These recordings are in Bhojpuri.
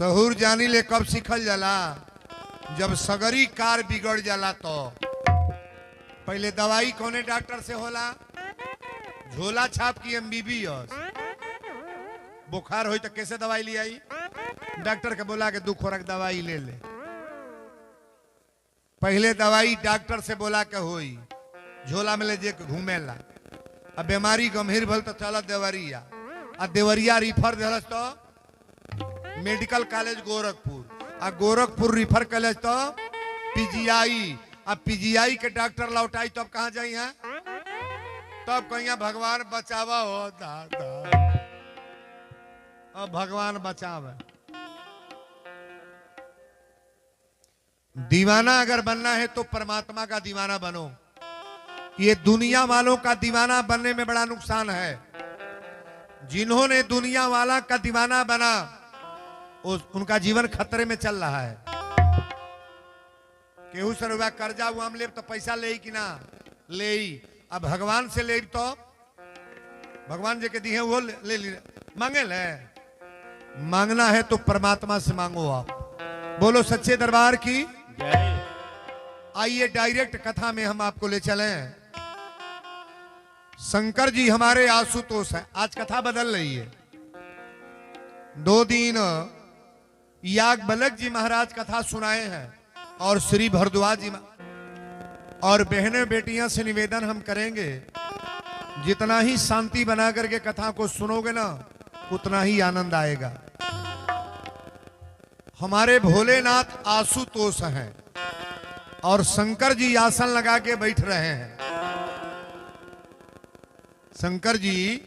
सहूर जानी ले कब सीखल जाला, जब सगरी कार बिगड़ जाला। तो पहले दवाई कौने डॉक्टर से होला? झोला छाप की MBBS। बुखार हो तो कैसे दवाई ले आई? डॉक्टर के बोला के 2 खुराक दवाई ले ले। पहले दवाई डॉक्टर से बोला के होई, झोला में ले जे घूमेला। अब बीमारी गंभीर भल तो चल देवरिया, आ देवरिया रिफर दिलस तो मेडिकल कॉलेज गोरखपुर, आ गोरखपुर रिफर कॉलेज तो PGI। अब PGI के डॉक्टर लौटाई तो अब कहाँ जाई है? तब कहिया भगवान बचावा हो दादा, अब भगवान बचावे। दीवाना अगर बनना है तो परमात्मा का दीवाना बनो। ये दुनिया वालों का दीवाना बनने में बड़ा नुकसान है। जिन्होंने दुनिया वाला का दीवाना बना उनका जीवन खतरे में चल रहा है। केहू से रुपया कर्जा हुआ हम ले तो पैसा ले कि ना ले, अब भगवान से ले तो भगवान जी के दिए वो ले मांगे ले। मांगना है तो परमात्मा से मांगो। आप बोलो सच्चे दरबार की जय। आइए डायरेक्ट कथा में हम आपको ले चले। शंकर जी हमारे आशुतोष हैं। आज कथा बदल रही है। 2 दिन याज्ञवल्क्य जी महाराज कथा सुनाए हैं और श्री भरद्वाज जी और बहनें बेटियां से निवेदन हम करेंगे, जितना ही शांति बना करके कथा को सुनोगे ना उतना ही आनंद आएगा। हमारे भोलेनाथ आशुतोष हैं और शंकर जी आसन लगा के बैठ रहे हैं। शंकर जी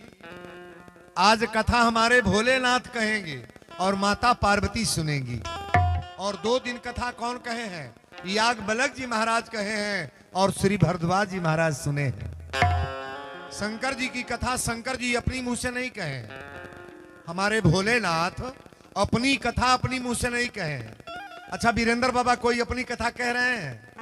आज कथा हमारे भोलेनाथ कहेंगे और माता पार्वती सुनेंगी। और 2 दिन कथा कौन कहे हैं? याज्ञवल्क्य जी महाराज कहे हैं और श्री भरद्वाज जी महाराज सुने हैं। शंकर जी की कथा शंकर जी अपनी मुंह से नहीं कहे हैं, हमारे भोलेनाथ अपनी कथा अपनी मुंह से नहीं कहे हैं। अच्छा वीरेंद्र बाबा कोई अपनी कथा कह रहे हैं?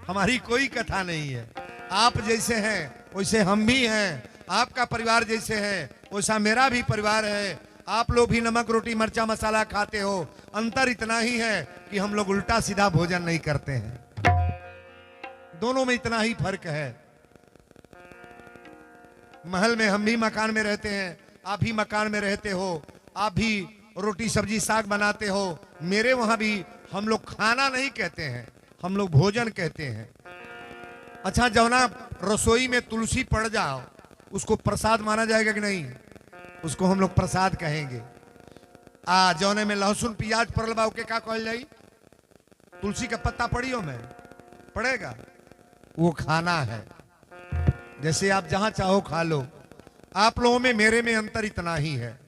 हमारी कोई कथा नहीं है। आप जैसे हैं वैसे हम भी हैं, आपका परिवार जैसे है वैसा मेरा भी परिवार है। आप लोग भी नमक रोटी मरचा मसाला खाते हो, अंतर इतना ही है कि हम लोग उल्टा सीधा भोजन नहीं करते हैं। दोनों में इतना ही फर्क है। महल में हम भी मकान में रहते हैं, आप भी मकान में रहते हो, आप भी रोटी सब्जी साग बनाते हो। मेरे वहां भी हम लोग खाना नहीं कहते हैं, हम लोग भोजन कहते हैं। अच्छा जौना रसोई में तुलसी पड़ जाओ उसको प्रसाद माना जाएगा कि नहीं? उसको हम लोग प्रसाद कहेंगे। जौने में लहसुन प्याज पड़ल बा के का कहल जाई? तुलसी का पत्ता पड़ियो में पड़ेगा, वो खाना है। जैसे आप जहां चाहो खा लो। आप लोगों में मेरे में अंतर इतना ही है।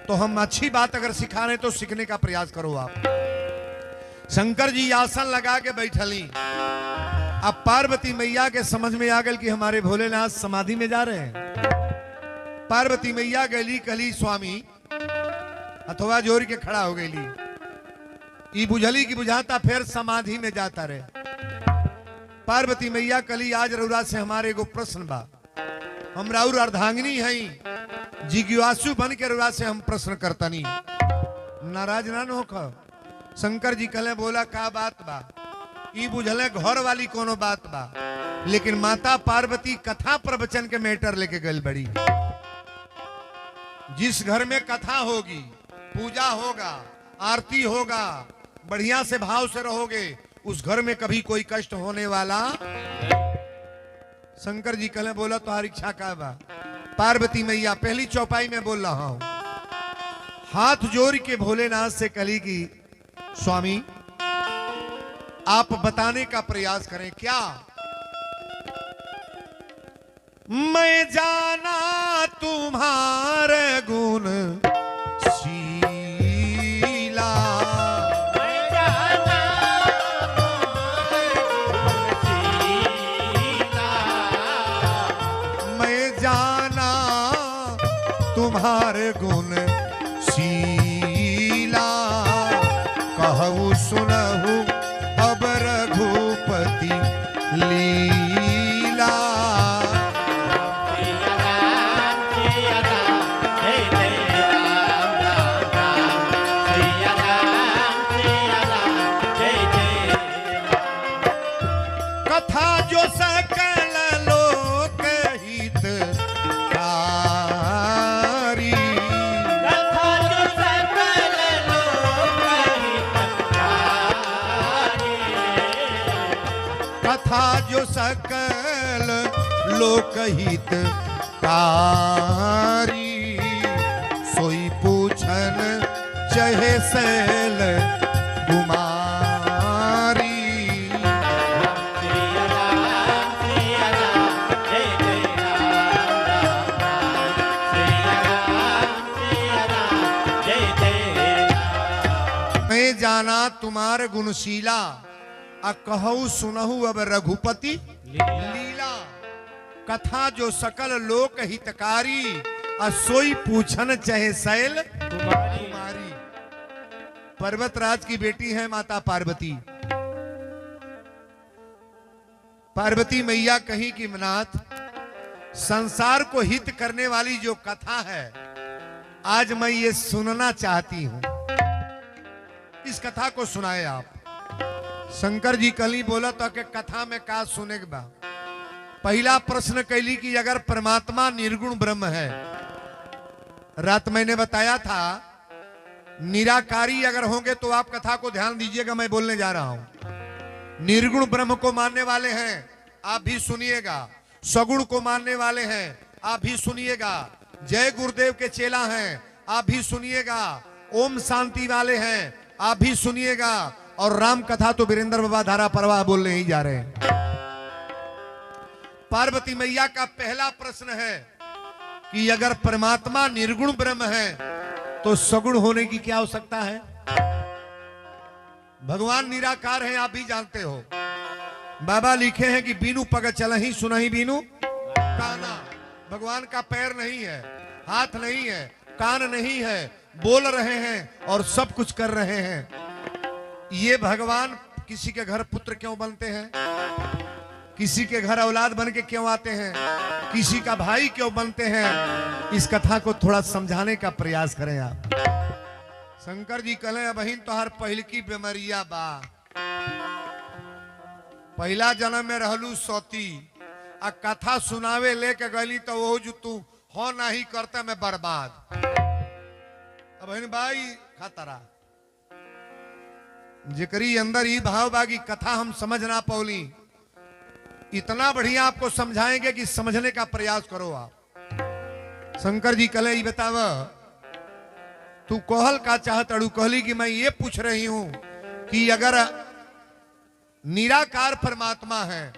तो हम अच्छी बात अगर सिखा रहे तो सीखने का प्रयास करो आप। शंकर जी आसन लगा के बैठली। अब पार्वती मैया के समझ में आ गई कि हमारे भोलेनाथ समाधि में जा रहे हैं। पार्वती मैया गली कहली स्वामी, अथवा जोर के खड़ा हो गई। बुझली की बुझाता फिर समाधि में जाता रहे। पार्वती मैया कहली आज रउरा से हमारे एगो प्रश्न बा। हम राउर अर्धांगिनी हई, जिज्ञासु बन के रउरा से हम प्रश्न करतनी, नाराज ना हो। शंकर जी कहले बोला का बात बा? बुझले घर वाली कोनो बात बा, लेकिन माता पार्वती कथा प्रवचन के मैटर लेके गल बड़ी। जिस घर में कथा होगी, पूजा होगा, आरती होगा, बढ़िया से भाव से रहोगे, उस घर में कभी कोई कष्ट होने वाला। शंकर जी कहले बोला तो इच्छा का बा? पार्वती मैया पहली चौपाई में बोल रहा हूं, हाथ जोड़ के भोलेनाथ से कहली कि स्वामी आप बताने का प्रयास करें। क्या? मैं जाना तुम्हारे गुण शीला, मैं जाना तुम्हारे गुण शीला, मैं जाना तुम्हारे गुण शीला, कहूँ सुनहु अब रघुपति लीला। हे तेरा कथा जो सकल लोकहित कारी, सोई पूछन चहे सैल कुमारी। सिया राम जय जय राम राम सिया राम जय जय राम। मैं जाना तुम्हार गुणशीला, आ कहूँ सुनहु अब रघुपति लीला। कथा जो सकल लोक हितकारी, आ सोई पूछन चहे सैल कुमारी। पर्वतराज की बेटी है माता पार्वती। पार्वती मैया कहीं की नाथ, संसार को हित करने वाली जो कथा है, आज मैं ये सुनना चाहती हूं। इस कथा को सुनाए आप। शंकर जी कली बोला तो कि कथा में का सुने के बा। पहला प्रश्न कैली कि अगर परमात्मा निर्गुण ब्रह्म है, रात मैंने बताया था निराकारी अगर होंगे तो आप कथा को ध्यान दीजिएगा, मैं बोलने जा रहा हूं। निर्गुण ब्रह्म को मानने वाले हैं, आप भी सुनिएगा। सगुण को मानने वाले हैं, आप भी सुनिएगा। जय गुरुदेव के चेला हैं, आप भी सुनिएगा। ओम शांति वाले हैं, आप भी सुनिएगा। और राम कथा तो वीरेंद्र बाबा धारा परवाह बोलने ही जा रहे हैं। पार्वती मैया का पहला प्रश्न है कि अगर परमात्मा निर्गुण ब्रह्म है तो सगुण होने की क्या आवश्यकता है। भगवान निराकार है, आप भी जानते हो। बाबा लिखे हैं कि बीनू पग चलहि सुनहि बीनू काना। भगवान का पैर नहीं है, हाथ नहीं है, कान नहीं है, बोल रहे हैं और सब कुछ कर रहे हैं। ये भगवान किसी के घर पुत्र क्यों बनते हैं, किसी के घर औलाद बन के क्यों आते हैं, किसी का भाई क्यों बनते हैं, इस कथा को थोड़ा समझाने का प्रयास करें आप। शंकर जी कहें बहिन तोहार पहल की बीमारिया बा। पहला जन्म में रहलू सती, आ कथा सुनावे लेके गली तो वो जो तू हो नहीं करता मैं बर्बाद। अब बहन भाई खतरा जिकरी अंदर ही भाव बागी कथा हम समझ ना पौली, इतना बढ़िया आपको समझाएंगे कि समझने का प्रयास करो आप। शंकर जी कले ही बताव तू कहल का चाहत अड़ू। कहली कि मैं ये पूछ रही हूं कि अगर निराकार परमात्मा है,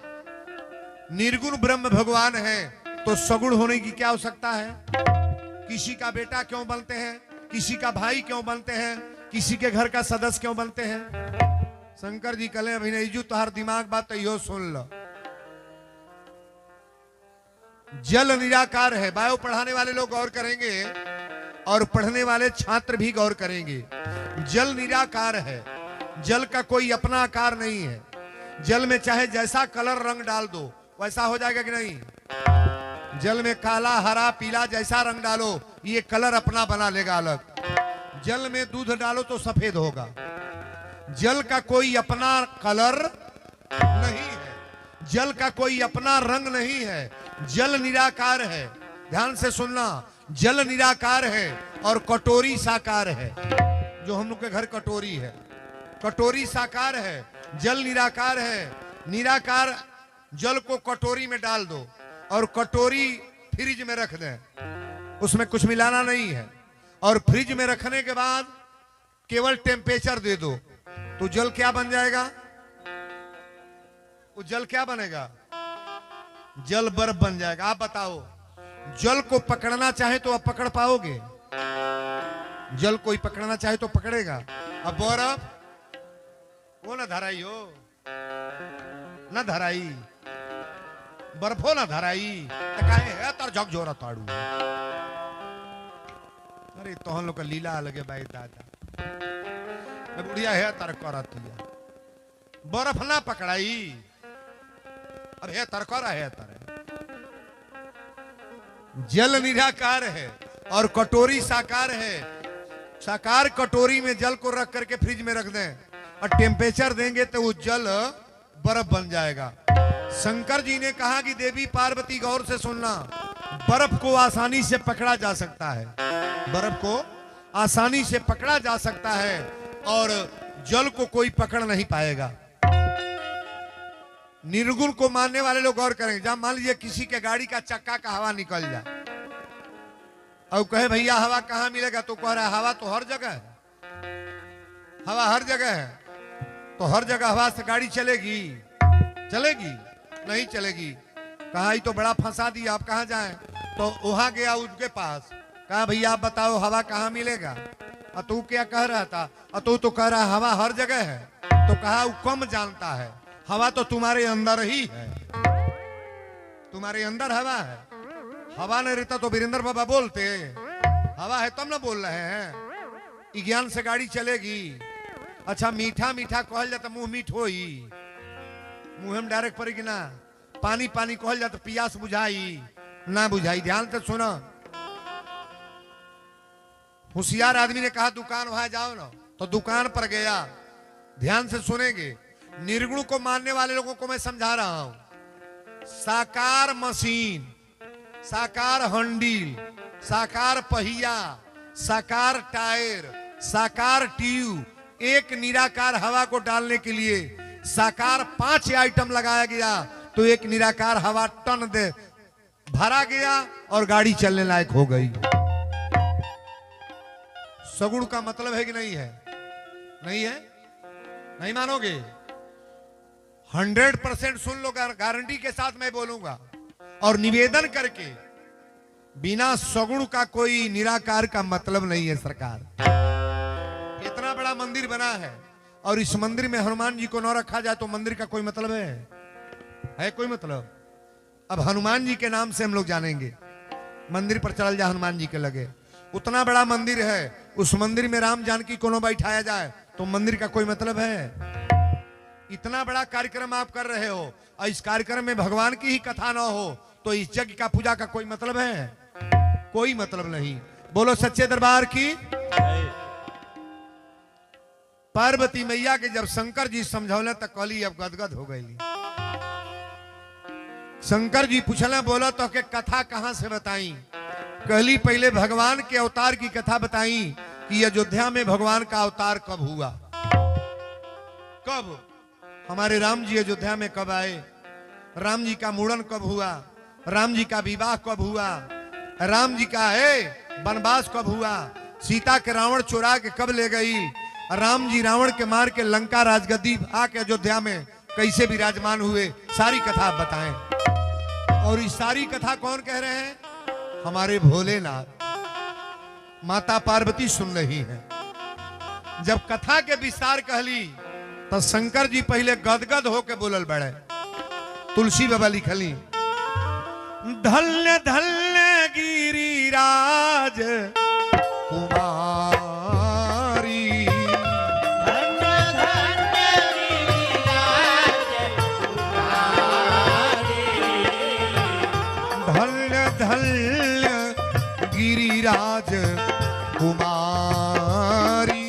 निर्गुण ब्रह्म भगवान है, तो सगुण होने की क्या आवश्यकता है। किसी का बेटा क्यों बनते हैं, किसी का भाई क्यों बनते हैं, किसी के घर का सदस्य क्यों बनते हैं। शंकर जी कले अभिनयजू तुहार दिमाग बात यो सुन लो। जल निराकार है, बायो पढ़ाने वाले लोग गौर करेंगे और पढ़ने वाले छात्र भी गौर करेंगे। जल निराकार है, जल का कोई अपना आकार नहीं है। जल में चाहे जैसा कलर रंग डाल दो वैसा हो जाएगा कि नहीं। जल में काला हरा पीला जैसा रंग डालो ये कलर अपना बना लेगा अलग। जल में दूध डालो तो सफेद होगा। जल का कोई अपना कलर नहीं है, जल का कोई अपना रंग नहीं है। जल निराकार है, ध्यान से सुनना। जल निराकार है और कटोरी साकार है। जो हम लोग के घर कटोरी है, कटोरी साकार है, जल निराकार है। निराकार जल को कटोरी में डाल दो और कटोरी फ्रिज में रख दें, उसमें कुछ मिलाना नहीं है। और फ्रिज में रखने के बाद केवल टेम्परेचर दे दो तो जल क्या बन जाएगा। वो जल क्या बनेगा, जल बर्फ बन जाएगा। आप बताओ जल को पकड़ना चाहे तो आप पकड़ पाओगे, जल कोई पकड़ना चाहे तो पकड़ेगा। अब बर्फ वो ना धराई हो, ना धराई बर्फो ना धराई है तर जग जोरा ताड़ू। अरे तो हम लोग का लीला लगे भाई दादा, बुढ़िया है तर करत बर्फ ना पकड़ाई, अब है तर कर है तर। जल निराकार है और कटोरी साकार है। साकार कटोरी में जल को रख करके फ्रिज में रख दें और टेम्परेचर देंगे तो वो जल बर्फ बन जाएगा। शंकर जी ने कहा कि देवी पार्वती गौर से सुनना, बर्फ को आसानी से पकड़ा जा सकता है, बर्फ को आसानी से पकड़ा जा सकता है और जल को कोई पकड़ नहीं पाएगा। निर्गुण को मानने वाले लोग गौर करेंगे। जब मान लीजिए किसी के गाड़ी का चक्का का हवा निकल जाए और कहे भैया हवा कहाँ मिलेगा, तो कह रहा है हवा तो हर जगह है, हवा हर जगह है, तो हर जगह हवा से गाड़ी चलेगी? चलेगी? नहीं चलेगी। कहा ही तो बड़ा फंसा दिया, आप कहाँ जाएं? तो वहां गया उसके पास, कहा भैया आप बताओ हवा कहाँ मिलेगा? और तू क्या कह रहा था? और तू तो कह रहा है हवा हर जगह है। तो कहा वो कम जानता है, हवा तो तुम्हारे अंदर ही है, तुम्हारे अंदर हवा है। हवा नहीं रहता तो वीरेंद्र बाबा बोलते, हवा है तब ना बोल रहे हैं। ज्ञान से गाड़ी चलेगी। अच्छा मीठा मीठा कहल जाता मुंह मीठ होई, मुंह में डायरेक्ट पड़ेगी ना। पानी पानी कहल जाता पियास बुझाई ना बुझाई। ध्यान से सुनो, होशियार आदमी ने कहा दुकान वहां जाओ ना, तो दुकान पर गया। ध्यान से सुनेंगे, निर्गुण को मानने वाले लोगों को मैं समझा रहा हूं। साकार मशीन, साकार हंडील, साकार पहिया, साकार टायर, साकार ट्यूब, एक निराकार हवा को डालने के लिए साकार 5 आइटम लगाया गया, तो एक निराकार हवा टन दे भरा गया और गाड़ी चलने लायक हो गई। सगुण का मतलब है कि नहीं है? नहीं है? नहीं मानोगे? 100% सुन लो, गारंटी के साथ मैं बोलूंगा और निवेदन करके, बिना सगुण का कोई निराकार का मतलब नहीं है। सरकार इतना बड़ा मंदिर बना है और इस मंदिर में हनुमान जी को न रखा जाए तो मंदिर का कोई मतलब है कोई मतलब? अब हनुमान जी के नाम से हम लोग जानेंगे, मंदिर पर चल जाए हनुमान जी के लगे। उतना बड़ा मंदिर है, उस मंदिर में राम जानकी को न बैठाया जाए तो मंदिर का कोई मतलब है? इतना बड़ा कार्यक्रम आप कर रहे हो और इस कार्यक्रम में भगवान की ही कथा ना हो तो इस यज्ञ का पूजा का कोई मतलब है? कोई मतलब नहीं। बोलो सच्चे दरबार की। पार्वती मैया के जब शंकर जी समझौले तक कहली अब गदगद हो गई। शंकर जी पूछले बोला तो के कथा कहां से बताई? कहली पहले भगवान के अवतार की कथा बताई कि अयोध्या में भगवान का अवतार कब हुआ। कब? हमारे राम जी अयोध्या में कब आए, राम जी का मुड़न कब हुआ, राम जी का विवाह कब हुआ, राम जी का वनवास कब हुआ, सीता के रावण चुरा के कब ले गई, राम जी रावण के मार के लंका राजगद्दी आके अयोध्या में कैसे विराजमान हुए, सारी कथा आप बताएं। और इस सारी कथा कौन कह रहे हैं? हमारे भोलेनाथ, माता पार्वती सुन रही हैं। जब कथा के विस्तार कहली तो शंकर जी पहले गदगद होके बोलल बड़े। तुलसी बाबा लिखली, धन्य धन्य गिरिराज कुमारी, धन्य धन्य गिरिराज कुमारी,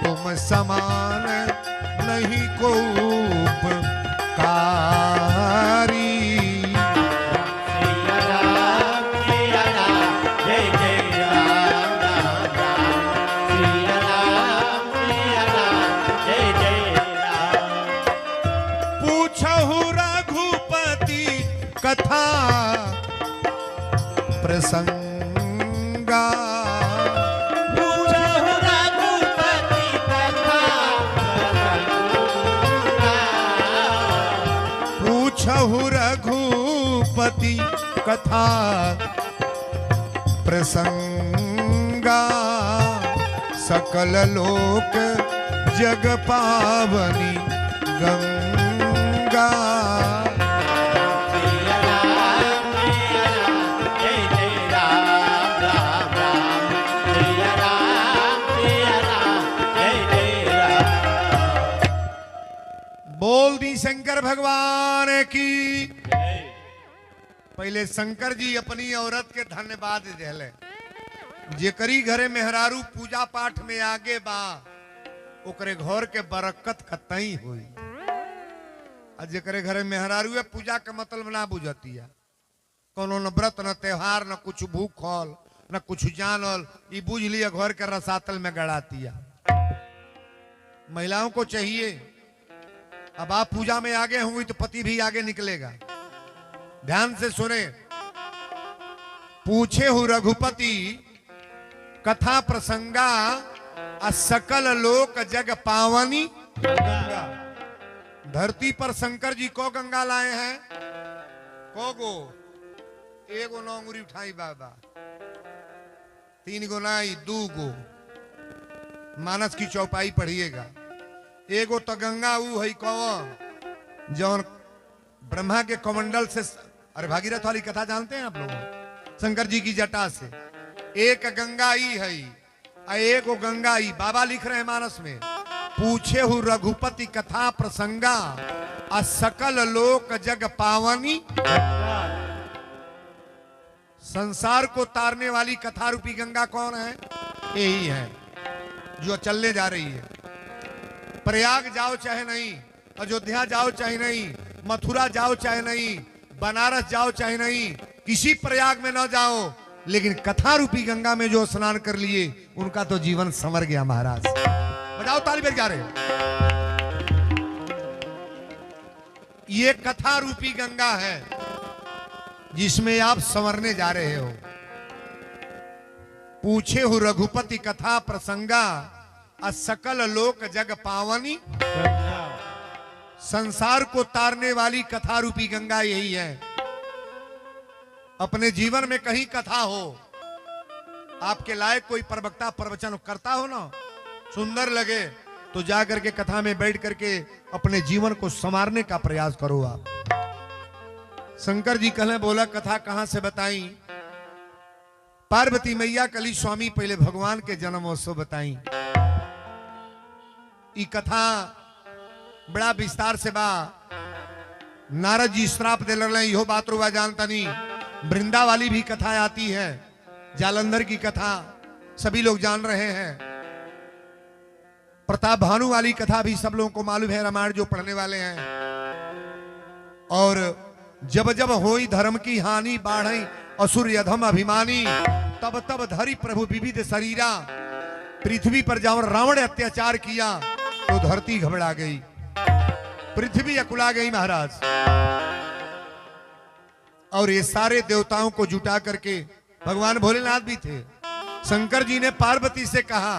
तुम समान नहीं को उपकारी। पूछहु रघुपति कथा प्रसंगा, पूछहु रघुपति कथा प्रसंगा, सकल लोक जग पावनी गंगा। बोल दी शंकर भगवान की। पहले शंकर जी अपनी औरत के धन्यवाद दिले। जेकरी घरे मेहरारू पूजा पाठ में आगे बा ओकरे घर के बरकत कतई हुई। और जेकरे घरे मेहरारू पूजा के मतलब ना बुझतिया, कोनो न व्रत न त्योहार न कुछ भूखल न कुछ जानल, ये बुझ लिया घर के रसातल में गड़ातिया। महिलाओं को चाहिए अब आप पूजा में आगे होंगी तो पति भी आगे निकलेगा। ध्यान से सुने। पूछे हूं रघुपति कथा प्रसंगा सकल लोक जग पावनी गंगा। धरती पर शंकर जी को गंगा लाए हैं। को गो एगो नौंगुरी उठाई बाबा, 3 गो नाई 2 गो। मानस की चौपाई पढ़िएगा। एगो तो गंगा ऊ है कौन जौन ब्रह्मा के कमंडल से, अरे भागीरथ वाली कथा जानते हैं आप लोग, शंकर जी की जटा से एक गंगा ई है, एगो गंगा ई। बाबा लिख रहे हैं मानस में, पूछे हूं रघुपति कथा प्रसंगा सकल लोक जग पावनी। संसार को तारने वाली कथा रूपी गंगा कौन है? यही है जो चलने जा रही है। प्रयाग जाओ चाहे नहीं, अयोध्या जाओ चाहे नहीं, मथुरा जाओ चाहे नहीं, बनारस जाओ चाहे नहीं, किसी प्रयाग में न जाओ, लेकिन कथा रूपी गंगा में जो स्नान कर लिए उनका तो जीवन संवर गया महाराज। बजाओ ताली बज जा रहे। ये कथा रूपी गंगा है जिसमें आप संवरने जा रहे हो। पूछे हूं रघुपति कथा प्रसंगा सकल लोक जग पावनी। संसार को तारने वाली कथा रूपी गंगा यही है। अपने जीवन में कहीं कथा हो, आपके लायक कोई प्रवक्ता प्रवचन करता हो ना, सुंदर लगे तो जाकर के कथा में बैठ करके अपने जीवन को संवारने का प्रयास करो आप। शंकर जी कहले बोला कथा कहां से बताई? पार्वती मैया कली स्वामी पहले भगवान के जन्मोत्सव बताई। ई कथा बड़ा विस्तार से बा। नारद जी श्राप दे रहे इहो बात रुआ जानता नहीं। वृंदा वाली भी कथा आती है, जालंधर की कथा सभी लोग जान रहे हैं। प्रताप भानु वाली कथा भी सब लोगों को मालूम है, रामायण जो पढ़ने वाले हैं। और जब जब होई धर्म की हानि बाढ़ई असुर यधम अभिमानी, तब तब धरी प्रभु विविध शरीरा। पृथ्वी पर जब रावण अत्याचार किया तो धरती घबरा गई, पृथ्वी अकुला गई महाराज। और ये सारे देवताओं को जुटा करके भगवान भोलेनाथ भी थे। शंकर जी ने पार्वती से कहा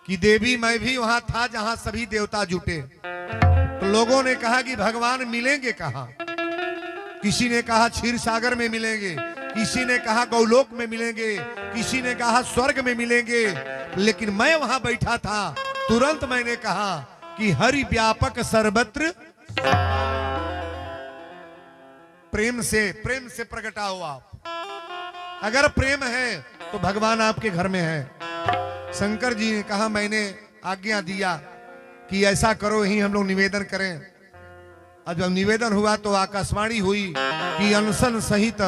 कि देवी मैं भी वहां था जहां सभी देवता जुटे। तो लोगों ने कहा कि भगवान मिलेंगे कहां? किसी ने कहा क्षीर सागर में मिलेंगे, किसी ने कहा गौलोक में मिलेंगे, किसी ने कहा स्वर्ग में मिलेंगे। लेकिन मैं वहां बैठा था, तुरंत मैंने कहा कि हरि व्यापक सर्वत्र। प्रेम से प्रकटा हो आप। अगर प्रेम है तो भगवान आपके घर में है। शंकर जी ने कहा मैंने आज्ञा दिया कि ऐसा करो, ही हम लोग निवेदन करें। और जब निवेदन हुआ तो आकाशवाणी हुई कि अनशन सहित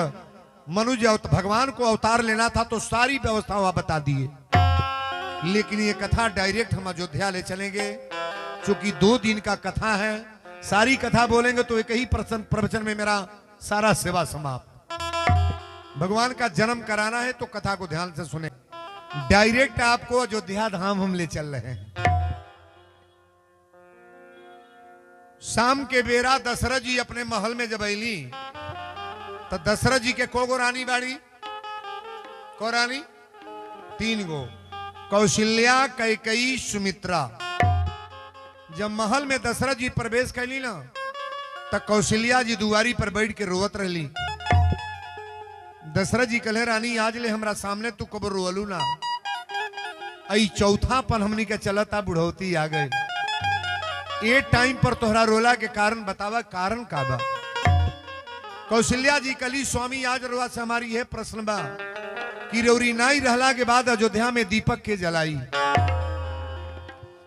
मनुज भगवान को अवतार लेना था तो सारी व्यवस्था वहां बता दिए। लेकिन ये कथा डायरेक्ट हम अयोध्या ले चलेंगे, क्योंकि 2 दिन का कथा है। सारी कथा बोलेंगे तो एक ही प्रवचन में मेरा सारा सेवा समाप्त। भगवान का जन्म कराना है तो कथा को ध्यान से सुने। डायरेक्ट आपको अयोध्या धाम हम ले चल रहे हैं। शाम के बेरा दशरथ जी अपने महल में जब अली तो दशरथ जी के कोगो रानी बाड़ी? को रानी? 3 गो, कौशल्या, कैकेयी, सुमित्रा। जब महल में दशरथ जी प्रवेश कैली ना तो कौशल्या जी दुआरी पर बैठ के रोवत रहली। दशरथ जी कहले रानी आज ले हमरा सामने तू कब रोलू ना, आई चौथापन हमनी के चलता बुढ़ौती आ गई। ये टाइम पर तोहरा रोला के कारण बतावा, कारण का बा? कौशल्या जी कली स्वामी आज रोआ से हमारी यह प्रश्न बा कि रौरी नाई रहला के बाद अयोध्या में दीपक के जलाई।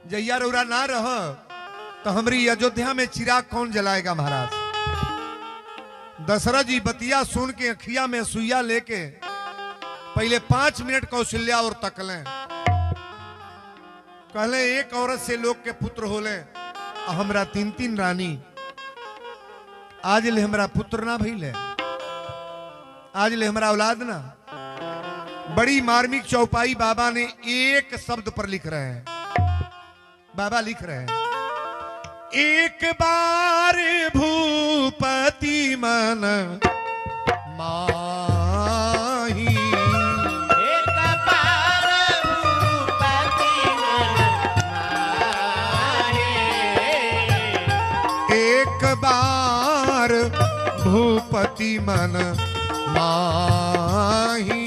जैया रौरा ना रह तो हमारी अयोध्या में चिराग कौन जलाएगा महाराज? दशरथ जी बतिया सुन के अखिया में सुइया लेके पहले 5 मिनट कौशल्या और तकले। कहले एक औरत से लोग के पुत्र होले, हमरा 3 रानी। आज ले हमरा पुत्र ना भइले, आज ले हमरा औलाद ना। बड़ी मार्मिक चौपाई बाबा ने एक शब्द पर लिख रहे हैं। बाबा लिख रहे हैं एक बार भूपति मन माही, एक बार भूपति मन माहे, एक बार भूपति मन माही,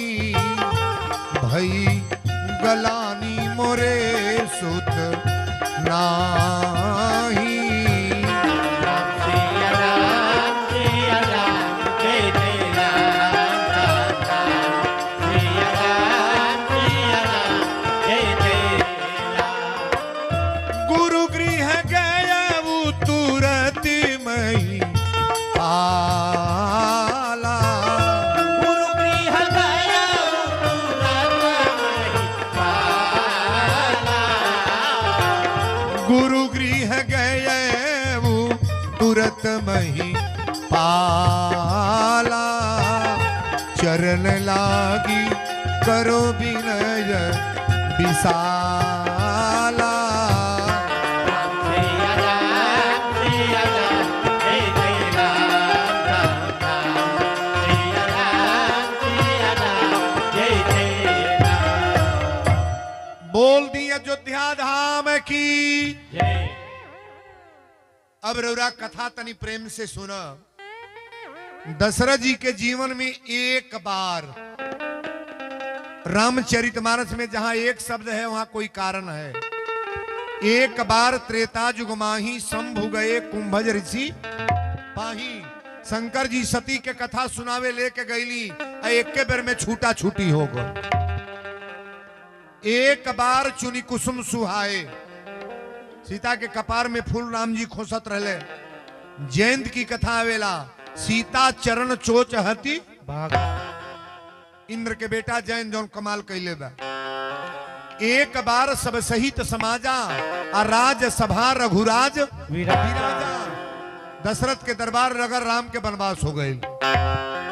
भई गलानी मोरे सुत नाही। राम सिया राम, जय जय राम राम राम। सिया राम, जय जय राम। गुरु गृह गय तुरत मही पाला, गुरु गृह गया तुरत मही पाला। गुरु गृह गय तुरत मही पाला, चरण लागी करो विनय विशाला। राम सिया राम, जय जय राम राम राम। सिया राम, जय जय राम। बोल दी अयोध्या धाम की। जय। अब रउरा कथा तनी प्रेम से सुना। दशरथ जी के जीवन में एक बार, रामचरितमानस में जहां एक शब्द है वहां कोई कारण है। एक बार त्रेता जुग माही, शंभु गए कुंभज ऋषि पाही। शंकर जी सती के कथा सुनावे लेके गईली, एक के बेर में छूटा छूटी हो गई। एक बार चुनी कुसुम सुहाए, सीता के कपार में फूल राम जी खोसत रहले। जयंत की कथा आवेला, सीता चरण चोच हती भागा। इंद्र के बेटा जैन जौन कमाल कैले बा। एक बार सब सहित समाजा, आ राज सभा रघुराज विराजा। दशरथ के दरबार नगर राम के वनवास हो गए,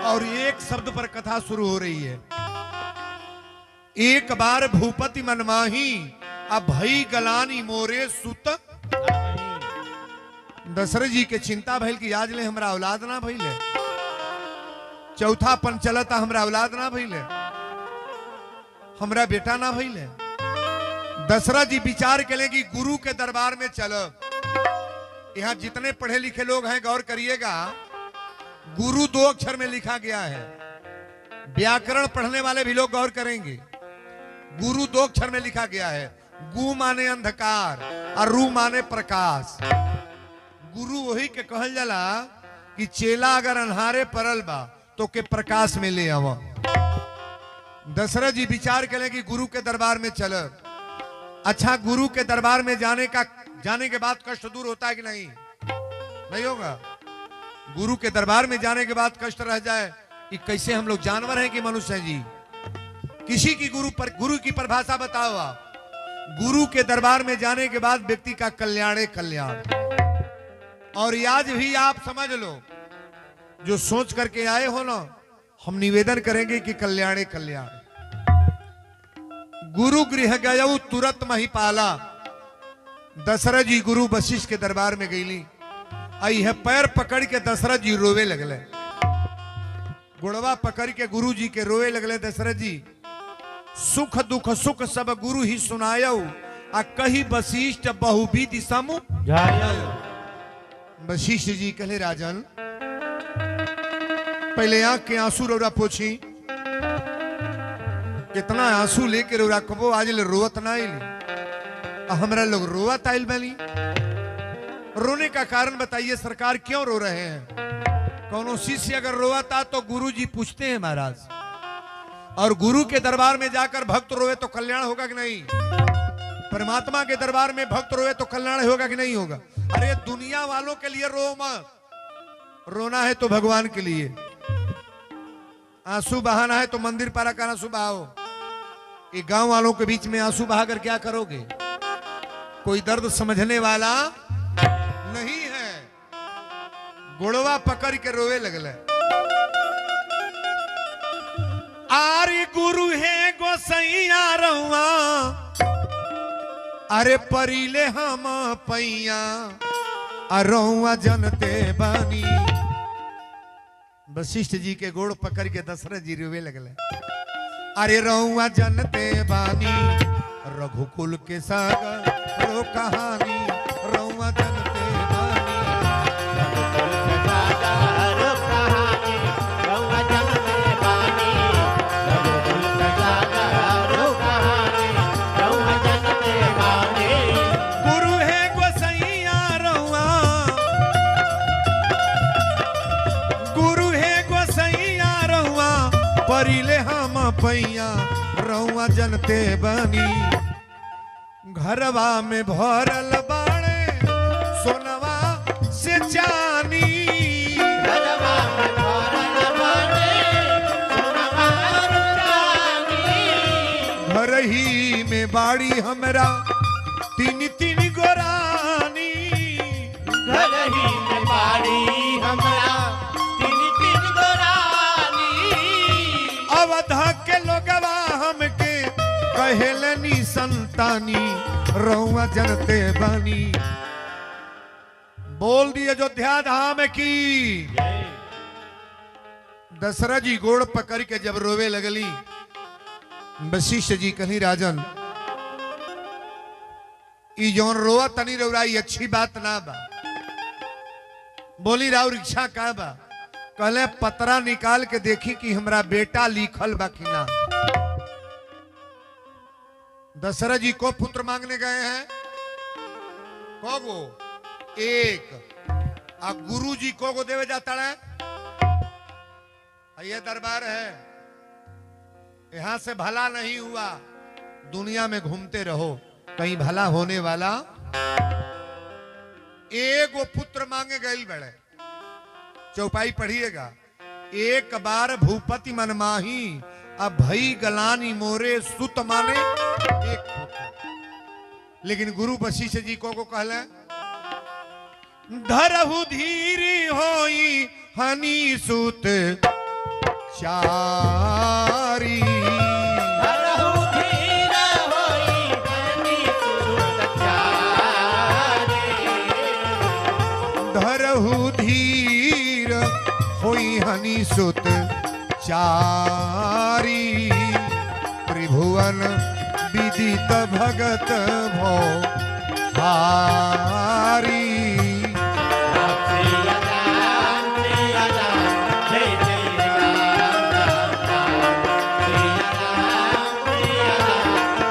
और एक शब्द पर कथा शुरू हो रही है। एक बार भूपति मनमाही, अब भई गलानी मोरे सुत। दशरथ जी के चिंता भइल कि आज ले हमरा औलाद ना भइले, चौथापन चलता हमरा औलाद ना भइले, हमरा बेटा ना भइले। दशरथ जी विचार के कि गुरु के दरबार में चलो। यहाँ जितने पढ़े लिखे लोग हैं गौर करिएगा, गुरु 2 अक्षर में लिखा गया है। व्याकरण पढ़ने वाले भी लोग गौर करेंगे, गुरु 2 अक्षर में लिखा गया है। गु माने अंधकार और रू माने प्रकाश। गुरु वही के कहल जाला कि चेला अगर अन्हारे परल बा तो के प्रकाश में ले आवा। दशरथ जी विचार करें कि गुरु के दरबार में चल। अच्छा, गुरु के दरबार में जाने के बाद कष्ट दूर होता है कि नहीं? नहीं होगा। गुरु के दरबार में जाने के बाद कष्ट रह जाए कि कैसे हम लोग जानवर हैं कि मनुष्य हैं जी। किसी की गुरु की परिभाषा बताओ आप। गुरु के दरबार में जाने के बाद व्यक्ति का कल्याण कल्याण। और आज भी आप समझ लो, जो सोच करके आए हो ना, हम निवेदन करेंगे कि कल्याण कल्याण। गुरु गृह गयऊ तुरंत महिपाला। दशरथ जी गुरु वशिष्ठ के दरबार में गईली। आई है पैर पकड़ के दशरथ जी रोवे लगले। गुड़वा पकड़ के गुरु जी के रोवे लगले। दशरथ जी सुख दुख सुख सब गुरु ही सुनायऊ, आ कही वशिष्ठ बहुविधि समु। वशिष्ठ जी कहले, राजन पहले आंख के आंसू रौरा पोछी। कितना आंसू लेके रौरा कबो आज ले रोवत ना आइली, हमरा लोग रोवत आइल बनी। रोने का कारण बताइए सरकार, क्यों रो रहे हैं? कौनो शिष्य अगर रोवाता तो गुरु जी पूछते हैं महाराज, और गुरु के दरबार में जाकर भक्त रोवे तो कल्याण होगा कि नहीं? परमात्मा के दरबार में भक्त रोवे तो कल्याण होगा कि नहीं होगा? अरे दुनिया वालों के लिए रो मत, रोना है तो भगवान के लिए। आंसू बहाना है तो मंदिर पारा का आंसू बहाओ। ये गांव वालों के बीच में आंसू बहाकर क्या करोगे? कोई दर्द समझने वाला नहीं है। गुड़वा पकड़ के रोवे लगले। आरे गुरु है गोसैया रहुआ, अरे परिले हम पैया। अरौआ जनते बानी। वशिष्ठ जी के गोड़ पकड़ के दशरथ जी रोवे लगले। अरे रौआ जनते बानी रघुकुल के सागर रो कहानी। रौआ जनते बानी रघुकुल के सागर कहानी, रौआ जनते बानी। रघुकुल के सागर कहानी, रौआ जनते बानी। गुरु है गोसैया रौआ, गुरु है गोसैया रौआ परिले हम पैया। रौआ जनते बानी घरवा में भरल बाड़े सोनवा से चानी। घरवा में भरल बाड़े सोनवा से चानी। घर ही में बाड़ी हमरा तीन तीन गोरानी। घर ही में बाड़ी हमरा तीन तीन गोरानी। अवध के लोगवा हमके कहेलनी संतानी। रहुआ जनते बानी बोल दिए अयोध्या धाम की। दशरथ जी गोड़ पकड़ के जब रोवे लगली, वशिष्ठ जी कहीं राजन ई जौन रोआ तनी रौराई अच्छी बात ना बा। बोली राव रिक्शा का बा? कहले पतरा निकाल के देखी कि हमरा बेटा लिखल बा कि ना। दशरथ जी को पुत्र मांगने गए हैं, को एक। आ गुरु जी को देवे जाता है। ये दरबार है, यहां से भला नहीं हुआ, दुनिया में घूमते रहो कहीं भला होने वाला। एक वो पुत्र मांगे गए बड़े, चौपाई पढ़िएगा। एक बार भूपति मन माही अब भई गलानी मोरे सुत माने एक पुत्र। लेकिन गुरु वशिष्ठ जी को कहले धरहु धीरी होई हनी सुत चारी। धरहु धीर होई हनी सुत चारी। धरहु धीर होई हनी सुत चारी। त्रिभुवन विदित भगत भो हारी। राम सिया राम सिया राम, जय जय राम राम राम। सिया राम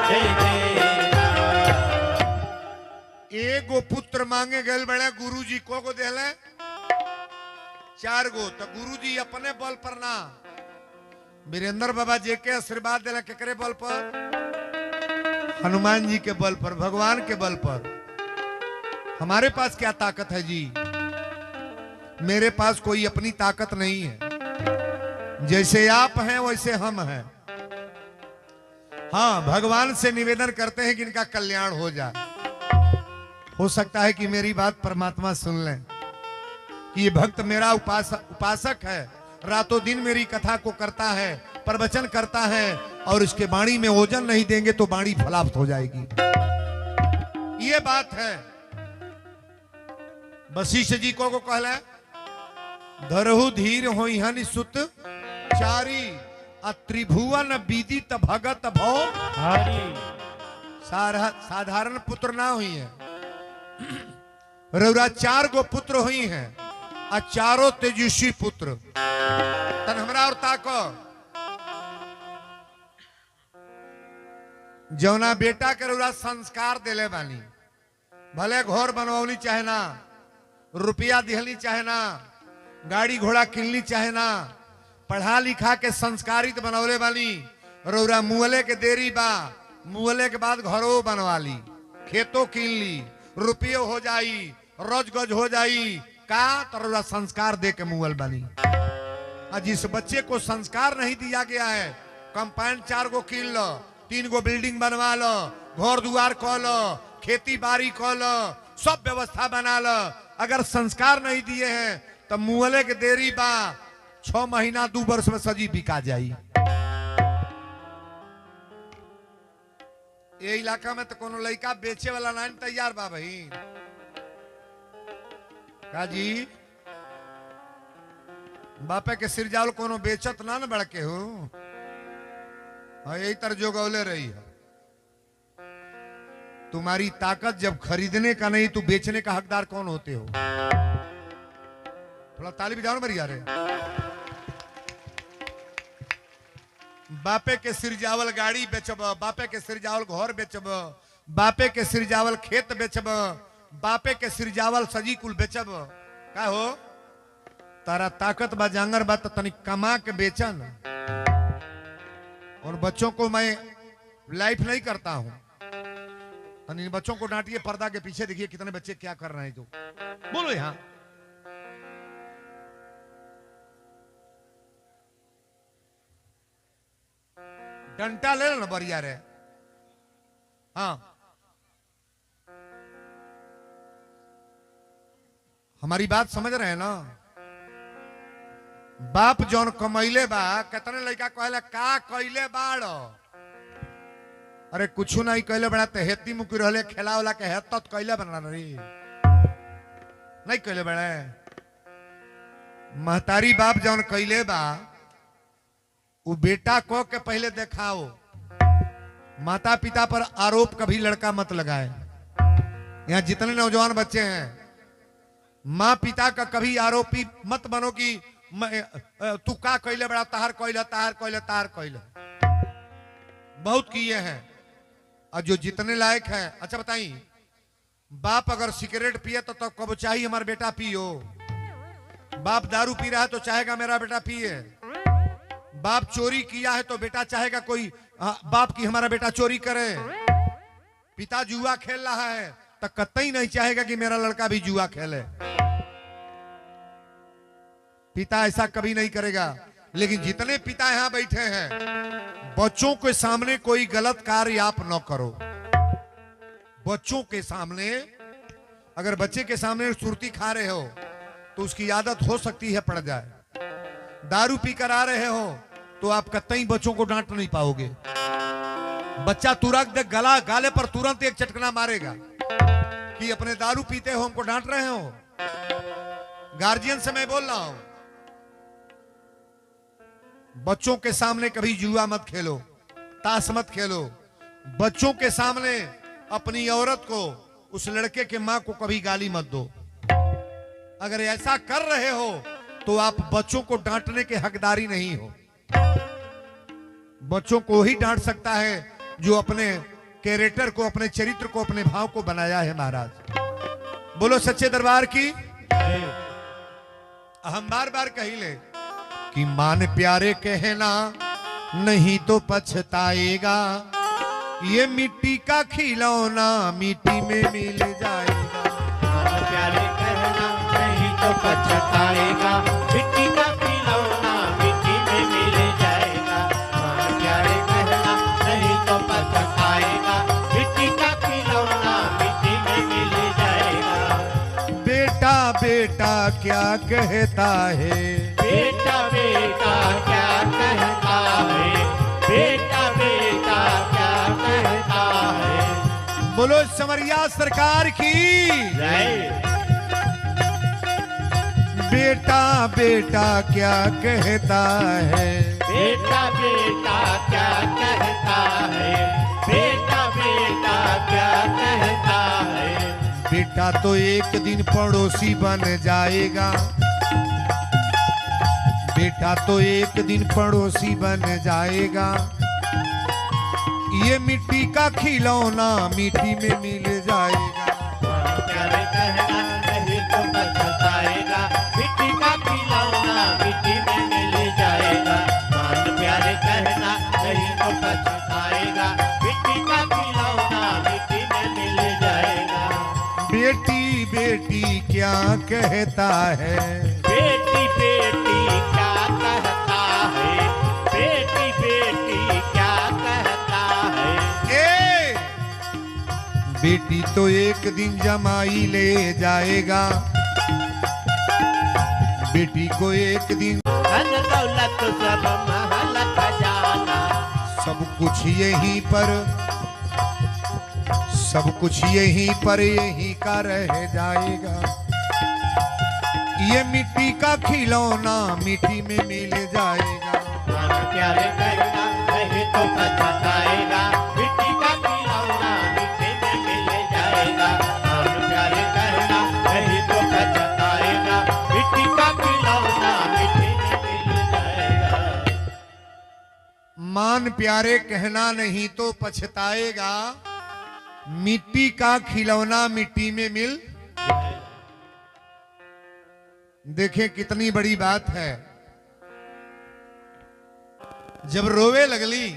जय जय राम। एगो पुत्र मांगे गए बड़े, गुरु जी को देले 4 गो। तो गुरु जी अपने बल पर ना, वीरेंद्र बाबा जी के आशीर्वाद दिला केकरे बल पर? हनुमान जी के बल पर, भगवान के बल पर। हमारे पास क्या ताकत है जी? मेरे पास कोई अपनी ताकत नहीं है। जैसे आप हैं वैसे हम हैं। हाँ, भगवान से निवेदन करते हैं कि इनका कल्याण हो जाए। हो सकता है कि मेरी बात परमात्मा सुन लें कि ये भक्त मेरा उपासक है, रातों दिन मेरी कथा को करता है, प्रवचन करता है, और इसके वाणी में ओजन नहीं देंगे तो वाणी फलाप्त हो जाएगी। ये बात है। वशिष्ठ जी को कहला धरहु धीर होई हनि सुत चारी। त्रिभुवन विदित भगत भो हरि। साधारण पुत्र ना हुई है, रौरा 4 गो पुत्र हुई हैं, और चारों तेजस्वी पुत्र। तन हमरा और ताको जौना बेटा के रौरा संस्कार दिले बानी, भले घर बनवनी चाहे ना, रुपया दिहली चाहे ना, गाड़ी घोड़ा किनली चाहे ना, पढ़ा लिखा के संस्कारित बनौले बानी। रौरा मुअले के देरी बा, मुअले के बाद घरों बनवा ली, खेतों किन ली, रुपये हो जाई, रोज गज हो जाई का, तो रौरा संस्कार दे के मुअल बनी। जिस बच्चे को संस्कार नहीं दिया गया है, कंपाउंड 4 गो किन लो, 3 गो बिल्डिंग बनवा लो, घर दुआर कह लो, खेती बाड़ी कह लो, सब व्यवस्था बना लो। अगर संस्कार नहीं दिए हैं तो मुअले के देरी बा, 6 महीना 2 वर्ष में सजी बिका जाई। ये इलाका में तो कोनो लड़का बेचे वाला नहीं तैयार बा भाई। का जी बापे के सिर जावल कोनो बेचत ना न बड़के हो। हाँ यही तर जो गौले रही है। तुम्हारी ताकत जब खरीदने का नहीं तो बेचने का हकदार कौन होते हो। थोड़ा ताली बजाओ ना मरिया रे। बापे के सिर जावल गाड़ी बेचब, बापे के सिर जावल घर बेचब, बापे के सिर जावल खेत बेचब, बापे के सिर जावल सजी कुल बेचब। का हो तारा ताकत बा जांगर बा तो तनिक कमा के बेचन। और बच्चों को मैं लाइफ नहीं करता हूं। तनी बच्चों को डांटिए, पर्दा के पीछे देखिए कितने बच्चे क्या कर रहे हैं। जो बोलो यहां डंटा ले लो ना बढ़िया रे। हाँ हमारी बात समझ रहे हैं ना। बाप जौन कमैले बा कितने लड़का कहले का कैले बाड़। अरे कुछ नहीं कैले बड़ा तो हेती मुकी रहले खेला वाला के हेत तो कैले बना रही नहीं कैले बड़े। महतारी बाप जौन कैले बा वो बेटा को के पहले दिखाओ। माता पिता पर आरोप कभी लड़का मत लगाए। यहाँ जितने नौजवान बच्चे हैं माँ पिता का कभी आरोपी मत बनो कि तू का कैले बड़ा तार कैले तार कैले तार कैले। बहुत किए हैं और जो जितने लायक हैं। अच्छा बताइए बाप अगर सिगरेट पिए तो कब चाहिए हमारा बेटा पियो। बाप दारू पी रहा है तो चाहेगा मेरा बेटा पिए। बाप चोरी किया है तो बेटा चाहेगा कोई बाप की हमारा बेटा चोरी करे। पिता जुआ खेल रहा है तो कतई नहीं चाहेगा कि मेरा लड़का भी जुआ खेले। पिता ऐसा कभी नहीं करेगा। लेकिन जितने पिता यहां बैठे हैं बच्चों के सामने कोई गलत कार्य आप न करो। बच्चों के सामने अगर बच्चे के सामने सुरती खा रहे हो तो उसकी आदत हो सकती है पड़ जाए। दारू पी कर आ रहे हो तो आप कतई बच्चों को डांट नहीं पाओगे। बच्चा तुरंत गला गाले पर तुरंत एक चटकना मारेगा कि अपने दारू पीते हो हमको डांट रहे हो। गार्जियन से मैं बोल रहा हूं बच्चों के सामने कभी जुआ मत खेलो, ताश मत खेलो। बच्चों के सामने अपनी औरत को उस लड़के के मां को कभी गाली मत दो। अगर ऐसा कर रहे हो तो आप बच्चों को डांटने के हकदारी नहीं हो। बच्चों को ही डांट सकता है जो अपने कैरेक्टर को, अपने चरित्र को, अपने भाव को बनाया है। महाराज बोलो सच्चे दरबार की। हम बार बार कही ले कि मान प्यारे कहना नहीं तो पछताएगा। ये मिट्टी का खिलौना मिट्टी में मिल जाएगा। प्यारे कहना नहीं तो पछताएगा। मिट्टी का खिलौना मिट्टी में मिल जाएगा। प्यारे कहना नहीं तो पछताएगा। मिट्टी का खिलौना मिट्टी में मिल जाएगा। बेटा बेटा क्या कहता है। बेटा बेटा क्या कहता है। बेटा बेटा क्या कहता है। बोलो समरिया सरकार की जय। बेटा बेटा क्या कहता है। बेटा बेटा क्या कहता है। बेटा बेटा क्या कहता है। बेटा तो एक दिन पड़ोसी बन जाएगा। बेटा तो एक दिन पड़ोसी बन जाएगा। ये मिट्टी का खिलौना मिट्टी में मिल जाएगा। प्यारे कहना नहीं तो पछताएगा। मिट्टी का खिलौना मिट्टी में मिल जाएगा। मान प्यारे कहना नहीं तो पछताएगा। मिट्टी का खिलौना मिट्टी में मिल जाएगा। बेटी बेटी क्या कहता है। बेटी बेटी क्या कहता है। बेटी बेटी क्या कहता है। ए बेटी तो एक दिन जमाई ले जाएगा। बेटी को एक दिन धन दौलत सब महल खजाना। सब कुछ यहीं पर, सब कुछ यहीं पर यहीं का रह जाएगा। ये मिट्टी का खिलौना मिट्टी में मिल जाएगा। मान प्यारे कहना नहीं तो पछताएगा, मिट्टी का खिलौना मिट्टी में मिल जाएगा। मान प्यारे कहना नहीं तो पछताएगा, मिट्टी का खिलौना मिट्टी में मिल जाएगा। मान प्यारे कहना नहीं तो पछताएगा, मिट्टी का खिलौना मिट्टी में मिल। देखें कितनी बड़ी बात है। जब रोवे लगली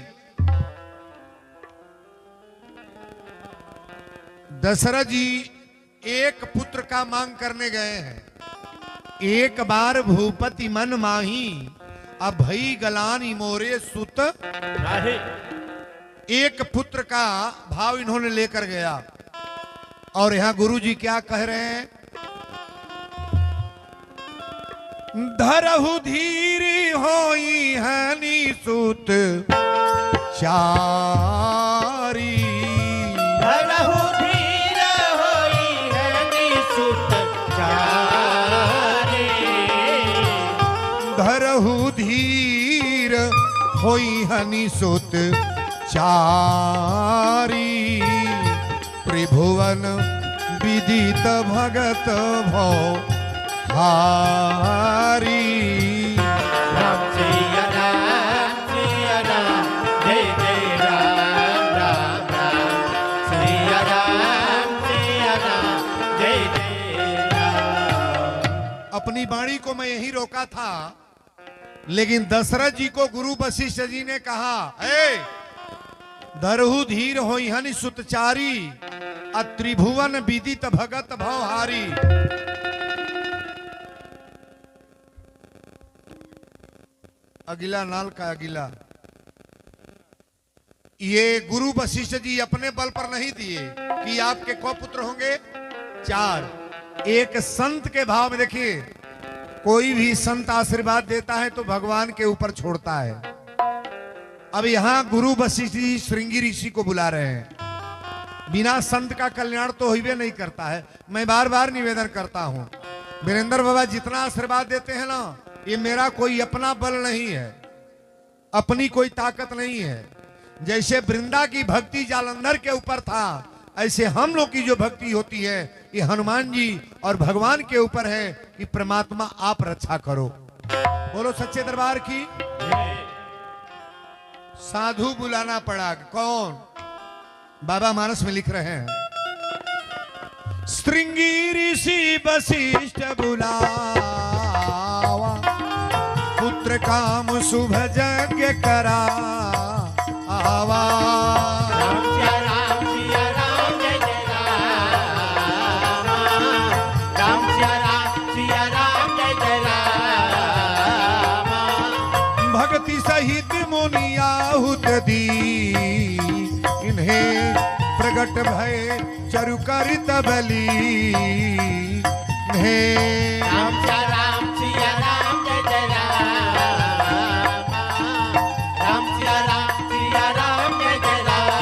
दशरथ जी एक पुत्र का मांग करने गए हैं। एक बार भूपति मन माही अब भई गलानी मोरे सुत। एक पुत्र का भाव इन्होंने लेकर गया। और यहां गुरु जी क्या कह रहे हैं? धरहु धीरी होई हनी सुत चारी। धरहु धीर होई हनी सुत चारी। धरहु धीर होई हनी सुत चारी। त्रिभुवन विदित भगत भव हारी। राम सिया राम, जय जय राम राम राम। सिया राम, जय जय राम। अपनी वाणी को मैं यही रोका था, लेकिन दशरथ जी को गुरु वशिष्ठ जी ने कहा, ए धरहु धीर होई हनि सुतचारी, त्रिभुवन विदित भगत भवहारी। अगिला नाल का अगिला, ये गुरु वशिष्ठ जी अपने बल पर नहीं दिए कि आपके कौ पुत्र होंगे? 4। एक संत के भाव में देखिए, कोई भी संत आशीर्वाद देता है तो भगवान के ऊपर छोड़ता है। अब यहां गुरु वशिष्ठ जी श्रृंगी ऋषि को बुला रहे हैं। बिना संत का कल्याण तो होइबे नहीं करता है। मैं बार बार निवेदन करता हूं, वीरेंद्र बाबा जितना आशीर्वाद देते हैं ना, ये मेरा कोई अपना बल नहीं है, अपनी कोई ताकत नहीं है। जैसे वृंदा की भक्ति जालंधर के ऊपर था, ऐसे हम लोग की जो भक्ति होती है ये हनुमान जी और भगवान के ऊपर है कि परमात्मा आप रक्षा करो। बोलो सच्चे दरबार की। साधु बुलाना पड़ा। कौन? बाबा मानस में लिख रहे हैं, श्रृंगी ऋषि वशिष्ठ बुलावा, पुत्र काम शुभ यज्ञ करा आवा। राम सिया राम, जय जय राम। राम सिया राम, जय जय राम। भक्ति सहित मुनि आहुत दी, इन्हें प्रगट भय चरु करित बलि। राम सिया राम, जय जय राम। राम सिया राम, जय जय राम।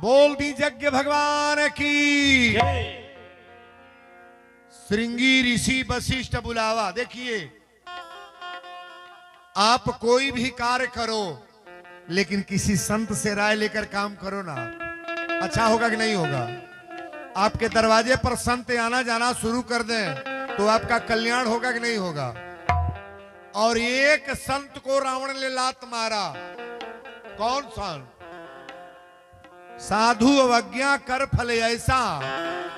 बोल दी यज्ञ भगवान की। श्रृंगी ऋषि वशिष्ठ बुलावा। देखिए, आप कोई भी कार्य करो, लेकिन किसी संत से राय लेकर काम करो ना, अच्छा होगा कि नहीं होगा? आपके दरवाजे पर संत आना जाना शुरू कर दें तो आपका कल्याण होगा कि नहीं होगा? और एक संत को रावण ने लात मारा। कौन संत? साधु अवज्ञा कर फल ऐसा,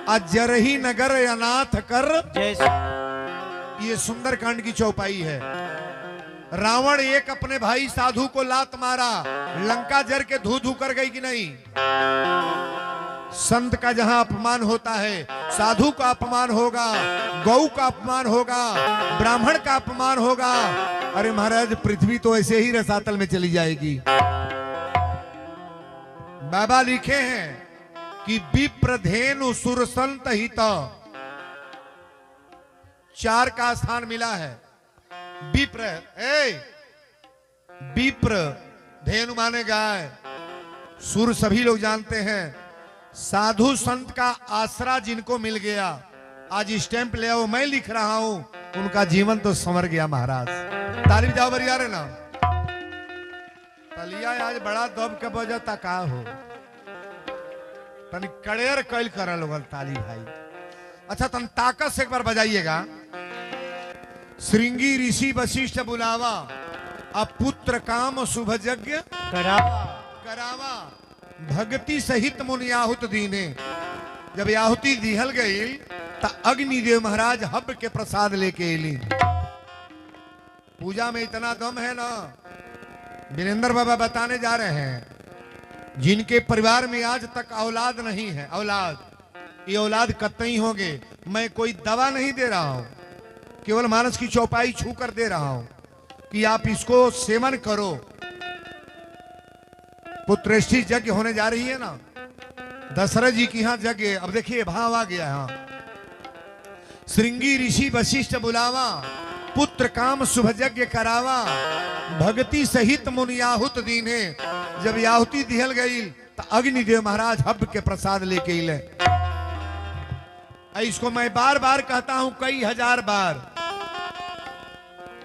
अजरही नगर अनाथ कर। ये सुंदरकांड की चौपाई है। रावण एक अपने भाई साधु को लात मारा, लंका जर के धू धू कर गई कि नहीं? संत का जहां अपमान होता है, साधु का अपमान होगा, गौ का अपमान होगा, ब्राह्मण का अपमान होगा, अरे महाराज पृथ्वी तो ऐसे ही रसातल में चली जाएगी। बाबा लिखे हैं कि विप्रधेनु सुरसंत हित, 4 का स्थान मिला है। विप्र धेनु माने गाय, सुर सभी लोग जानते हैं। साधु संत का आसरा जिनको मिल गया, आज स्टैंप ले आओ, मैं लिख रहा हूं, उनका जीवन तो संवर गया महाराज। ताली जाओ बरिया रे ना। तलिया आज बड़ा दब के बजा तका हो, तनी कड़ेर कैल कर लोगल ताली भाई। अच्छा तन ताकत से एक बार बजाइएगा। श्रृंगी ऋषि वशिष्ठ बुलावा, अब पुत्र काम शुभ यज्ञ करावा, भक्ति सहित मुनि आहुत दीने। जब आहुति दिहल गई तो अग्निदेव महाराज हब के प्रसाद लेके एली। पूजा में इतना दम है ना, वीरेंद्र बाबा बताने जा रहे हैं जिनके परिवार में आज तक औलाद नहीं है, औलाद, ये औलाद कतई होंगे। मैं कोई दवा नहीं दे रहा हूं, केवल मानस की चौपाई छू कर दे रहा हूं कि आप इसको सेवन करो। पुत्रेष्ठी यज्ञ होने जा रही है ना, दशरथ जी की यहां यज्ञ। अब देखिए भाव आ गया यहां। श्रृंगी ऋषि वशिष्ठ बुलावा, पुत्र काम शुभ यज्ञ करावा, भक्ति सहित मुनि आहुत दीने। जब आहुति दिहल गई तो अग्निदेव महाराज हब के प्रसाद लेके ले। इसको मैं बार बार कहता हूं, कई हजार बार।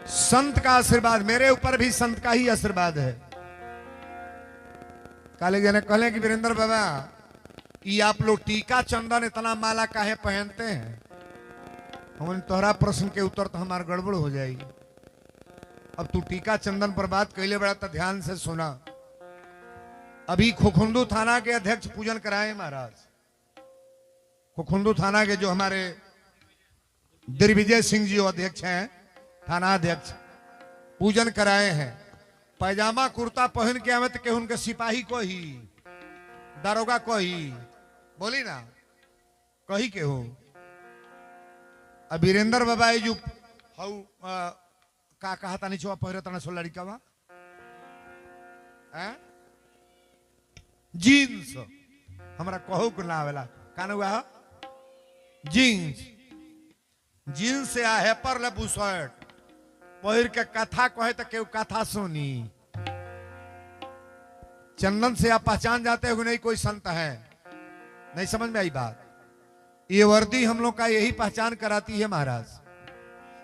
संत का आशीर्वाद, मेरे ऊपर भी संत का ही आशीर्वाद है। काले जने कहले कि वीरेंद्र बाबा ये आप लोग टीका चंदन इतना माला काहे पहनते हैं? हम तोहरा प्रश्न के उत्तर तो हमार गड़बड़ हो जाएगी। अब तू टीका चंदन पर बात कैले बड़ा तो ध्यान से सुना। अभी खुखुंदू थाना के अध्यक्ष पूजन कराए महाराज। खुखुंदू थाना के जो हमारे दिग्विजय सिंह जी अध्यक्ष हैं, थाना अध्यक्ष, पूजन कराए हैं। पैजामा कुर्ता पहन के आवे तो उनके सिपाही को ही, दारोगा को ही, बोली ना कही के हो। अब वीरेंद्र बाबा जो हाउ का कहा था नीचे पहरे तना सो लड़का वा जीन्स, हमरा कहू को ना आवेला कान हुआ जीन्स, जीन्स से है पर ले बुशर्ट पहिर के कथा कहे तो केहू कथा सुनी। चंदन से आप पहचान जाते हो नहीं कोई संत है, नहीं समझ में आई बात। ये वर्दी हम लोग का यही पहचान कराती है महाराज।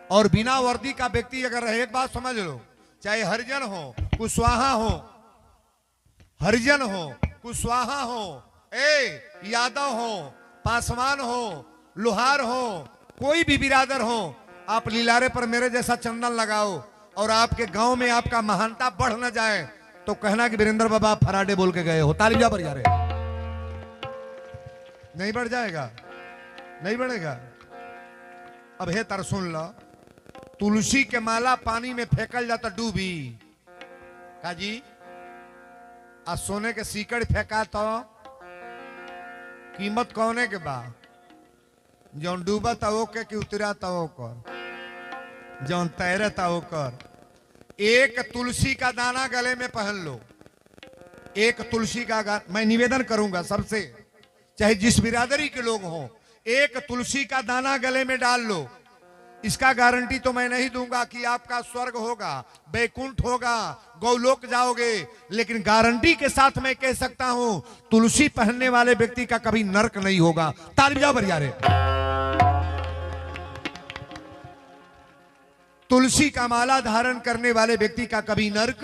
और बिना वर्दी का व्यक्ति अगर रहे, एक बात समझ लो, चाहे हरिजन हो, कुशवाहा हो, हरिजन हो, कुशवाहा हो, यादव हो, पासवान हो, लोहार हो, कोई भी बिरादर हो, आप लीलारे पर मेरे जैसा चंदन लगाओ और आपके गांव में आपका महानता बढ़ न जाए तो कहना कि वीरेंद्र बाबा फराडे बोल के गए हो। ताली जा पर यार, नहीं बढ़ जाएगा, नहीं बढ़ेगा। अब हे तर सुन लो, तुलसी के माला पानी में फेंकल जाता डूबी काजी, आ सोने के सीकड़ फेंका तो कीमत कौने के बा? जौन डूबा था ओके कि उतरा था ओकर, जौन तैरे था ओकर। एक तुलसी का दाना गले में पहन लो, एक तुलसी का मैं निवेदन करूंगा सबसे, चाहे जिस बिरादरी के लोग हों, एक तुलसी का दाना गले में डाल लो। इसका गारंटी तो मैं नहीं दूंगा कि आपका स्वर्ग होगा, बैकुंठ होगा, गौलोक जाओगे, लेकिन गारंटी के साथ मैं कह सकता हूं तुलसी पहनने वाले व्यक्ति का कभी नरक नहीं होगा। ताली बजाओ बढ़िया रे। तुलसी का माला धारण करने वाले व्यक्ति का कभी नरक।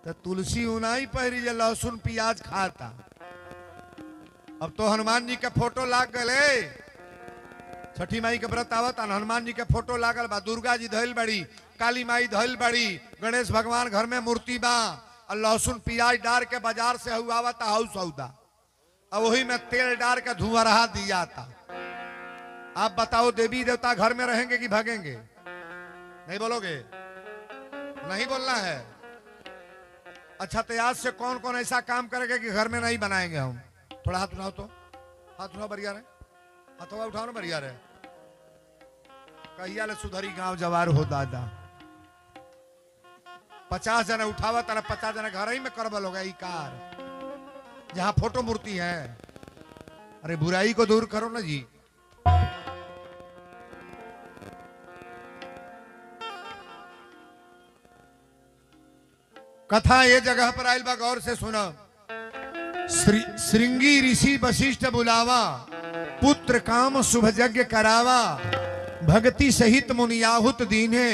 तो तुलसी उनाई पहरी जे लहसुन प्याज खाता। अब तो हनुमान जी के फोटो लाग गए, छठी माई के व्रत आवत, हनुमान जी के फोटो लागल बा, दुर्गा जी धइल बड़ी, काली माई धइल बड़ी, गणेश भगवान घर में मूर्ति बा, और लहसुन प्याज डाल के बाजार से हुआवता हाउस सौदा, अब वही में तेल डाल के धुआं रहा दिया था। आप बताओ देवी देवता घर में रहेंगे कि भागेंगे? नहीं बोलोगे? नहीं बोलना है। अच्छा तो आज से कौन कौन ऐसा काम करेगा कि घर में नहीं बनाएंगे हम? थोड़ा हाथ उठाओ तो, हाथ उठाओ बढ़िया रे, हाथवा उठाओ ना बढ़िया रे। कहिया ले सुधरी गांव जवार हो दादा। 50 जने उठावा तारा, 50 जने घर ही में करबल होगा। ई कार जहां फोटो मूर्ति है, अरे बुराई को दूर करो ना जी। कथा ये जगह पर आयल बा, गौर से सुना। श्रृंगी ऋषि वशिष्ठ बुलावा, पुत्र काम शुभ यज्ञ करावा, भक्ति सहित मुनि आहुत दीने।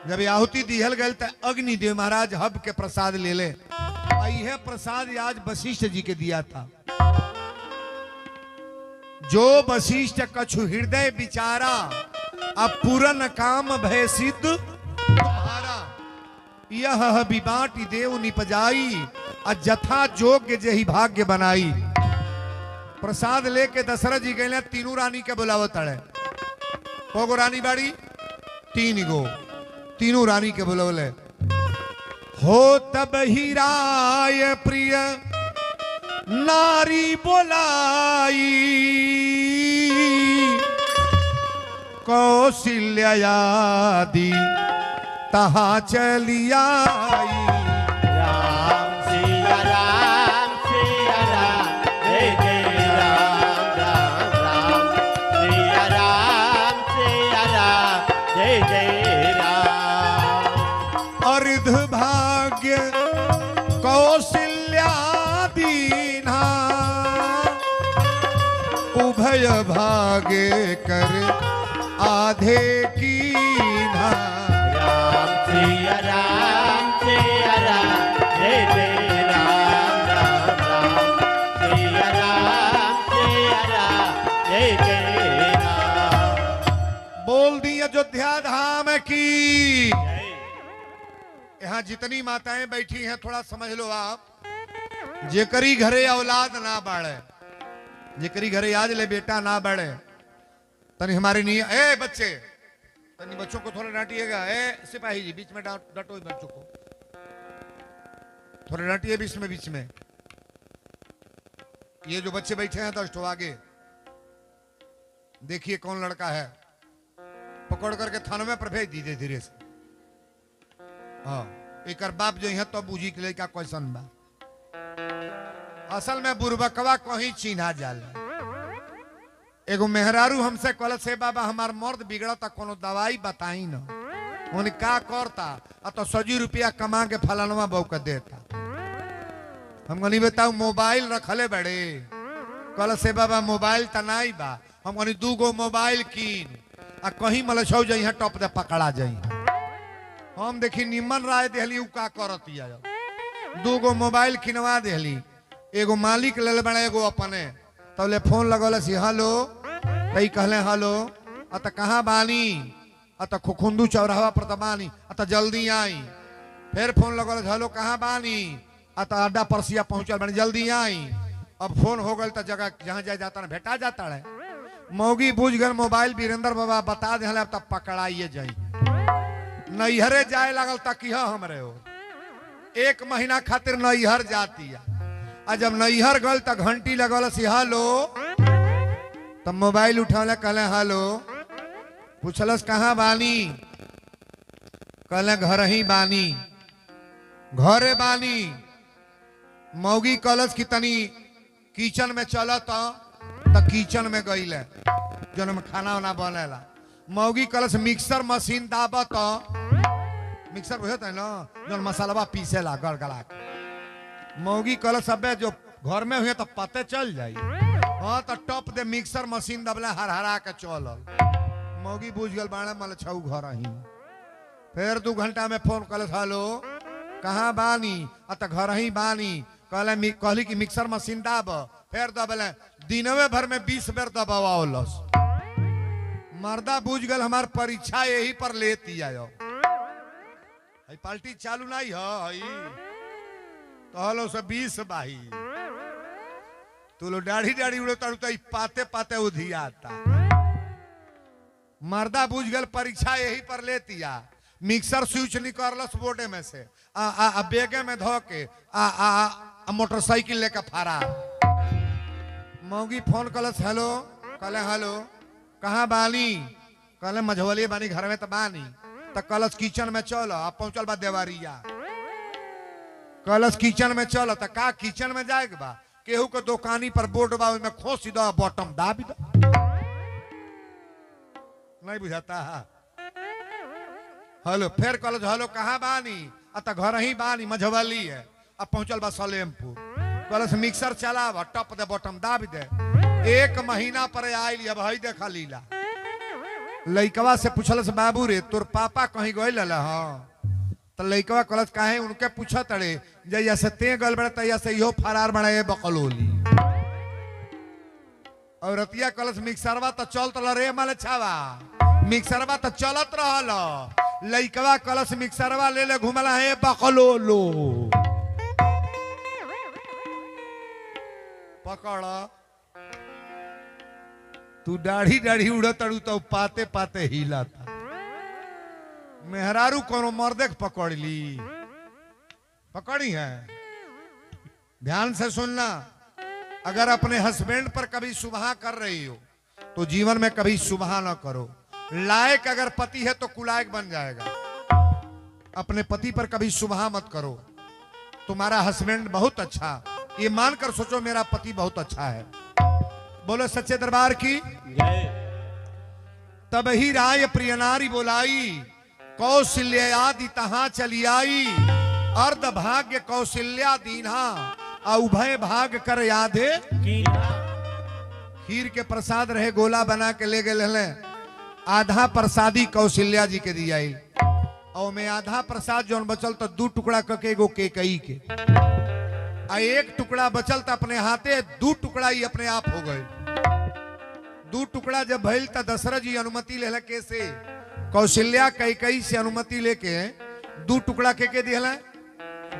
जब आहुति दिहल गल तो अग्निदेव महाराज हब के प्रसाद ले ले। यह प्रसाद आज वशिष्ठ जी के दिया था। जो वशिष्ठ कछु हृदय विचारा, अब पूरन काम भय सिद्ध तुम्हारा। यह विबाटी देव निपजाई, जथा जोग्य जही भाग्य बनाई। प्रसाद लेके दशरथ जी गए, तीनों रानी के बुलावत अड़े। कोगो रानी बाड़ी? 3 गो, तीनों रानी के बुलवले। हो तब ही राय प्रिय नारी बोलाई, कौशल्यादि तहा चली आई। राम सिया राम, जय जय राम राम राम। सिया राम, जय जय राम। अर्ध भाग्य कौशल्या दीना, उभय भागे कर आधे कीन्हा। राम सिया राम, जय जय राम राम राम। सिया राम, जय जय राम। बोल दी अयोध्या धाम की। जय। यहाँ जितनी माताएं बैठी हैं थोड़ा समझ लो आप। जेकरी घरे औलाद ना बढ़े, जेकरी घरे आज ले बेटा ना बढ़े, तनी हमारे नहीं। ए बच्चे, तनी बच्चों को थोड़ा डांटिएगा। ए सिपाही जी, बीच में डांटो बच्चों को, थोड़ा डांटिए बीच में। ये जो बच्चे बैठे हैं 10 आगे, देखिए कौन लड़का है, पकड़ करके थानों में पर भेज दीजिए धीरे से। हाँ, एक बाप जो है तो बूझी के लिए का क्वेश्चन बा। असल में बुरबकवा कहीं चिन्हा जाला। एगो मेहरारू हमसे कहल से बाबा हमार मर्द बिगड़ता, कोनो दवाई बताई न। उन्हें का करता, तो 100 रुपया कमा के फलानवा बहू के देता। हम नहीं बताऊ मोबाइल रखले बड़े। कहल से बाबा मोबाइल तनाई बा। हम 2 गो मोबाइल कीन आ कहीं मलछौ जइहा टॉप दे पकड़ा जइहा। हम देखी निमन राय देहली, उ का करती है। 2 गो मोबाइल किनवा देहली। एगो मालिक ले बड़े, एगो अपने। तबले फोन लगल सी, हेलो। तई कहले हेलो। अत कहाँ बानी? अत खुखुंदू चौराहा पर बानी। अत जल्दी आई। फिर फोन लगल, हेलो कहाँ बानी? अत अड्डा परसिया पहुंचल बानी, जल्दी आई। अब फोन हो गल तो जगह जहाँ जाए जाता ना भेटा जाता है। मौगी बूझ गल मोबाइल वीरेंद्र बाबा बता दे, अब तब पकड़ाइए जाई। नैहरे जाए लगल तक हमरे हो 1 महीना खातिर नैहर जाती है। आ जब नैहर गल तो घंटी लगल सी, हेलो। तब मोबाइल उठौले, कहले हेलो। पूछलस कहाँ बानी? कहले घर ही बानी। घरे बानी। मौगी कहलस कि तनी किचन में चल, तो किचन में गईले जो में खाना वाना बनेला। मौगी कहलस मिक्सर मशीन दाबत। मिक्सर बुझे ना जो मसाला पीसेला गड़गड़ा के। मौगी कहलस अबे जो घर में हुए तो पते चल जाई। हाँ तो टॉप दे मिक्सर मशीन दबले हरहरा के चलल। मौगी बुझ गल बाणे मल छऊ घर ही। फिर 2 घंटा में फोन कहलस, हेलो कहाँ बानी? अत घर ही बानी। कहली कि मिक्सर मशीन दाब। फिर दबले दिनवे भर में 20 बेर दबावलस। मर्दा बुझ गल हमार परीक्षा यही पर लेती आयो। पार्टी चालू नहीं है तो हलो से 20 बाही। तू लो दाढ़ी उड़ता पाते पाते उधियाता। मर्दा बुझ गल परीक्षा यही पर लेती आ। मिक्सर स्विच निकलस बोर्डे में से आ बेगे में धो के मोटरसाइकिल लेकर फरार। मौगी फोन कलस, हेलो। कहले हेलो कहाँ बानी? कहले मझवली बानी, घर में तो बानी। तो कलस किचन में चलो। अब पहुंचल बा देवारिया। कलस किचन में चलो। तो का किचन में जाए बा? केहू के दुकानी पर बोर्ड बा, में खोस दो, बॉटम दाबी दो। नहीं बुझाता है। हेलो। फिर कलस हेलो कहाँ बानी? अत घर ही बानी, मझवली है। अब पहुंचल बा सलेमपुर। कलस मिक्सर चलावा, टप दे बॉटम दाबी दे। 1 महीना पर आयल अब हई देखा लीला। लइकवा से पूछलस बाबू रे तोर पापा कहीं गइल हल? हाँ। तो लइकवा कहलस काहे? उनके पूछा तड़े जैया से ते गल बड़ा तैया से इहो फरार बड़ा बकलोली। और रतिया कहलस मिक्सरवा तो चलत रे माले छावा, मिक्सरवा तो चलत रहल। लइकवा कहलस मिक्सरवा ले ले घुमला है बकलोलो। पकड़ तू दाढ़ी दाढ़ी उड़त अड़ू तो पाते पाते हिला था। मेहरारू कोनो मर्दे पकड़ ली, पकड़ी है। ध्यान से सुनना, अगर अपने हस्बैंड पर कभी सुबह कर रही हो तो जीवन में कभी सुबह ना करो। लायक अगर पति है तो कुलायक बन जाएगा। अपने पति पर कभी सुबह मत करो। तुम्हारा हस्बैंड बहुत अच्छा, ये मानकर सोचो मेरा पति बहुत अच्छा है। बोलो सच्चे दरबार की। तब ही राय प्रिय नारी बोलाई, कौशल्या दी तहां चली आई। अर्ध भाग्य कौशल्या दीन्हा, उभय भाग कर यादे। खीर के प्रसाद रहे, गोला बना के ले गए। आधा प्रसादी कौशल्या जी के दी आई, और में आधा प्रसाद जौन बचल तो 2 टुकड़ा करके एगो केकई के, आ 1 टुकड़ा बचल तो अपने हाथे 2 टुकड़ा ही अपने आप हो गए। 2 टुकड़ा जब भइल तो दशरथ जी अनुमति ले कैसे? कौशल्या कैकई से अनुमति लेके 2 टुकड़ा के दिला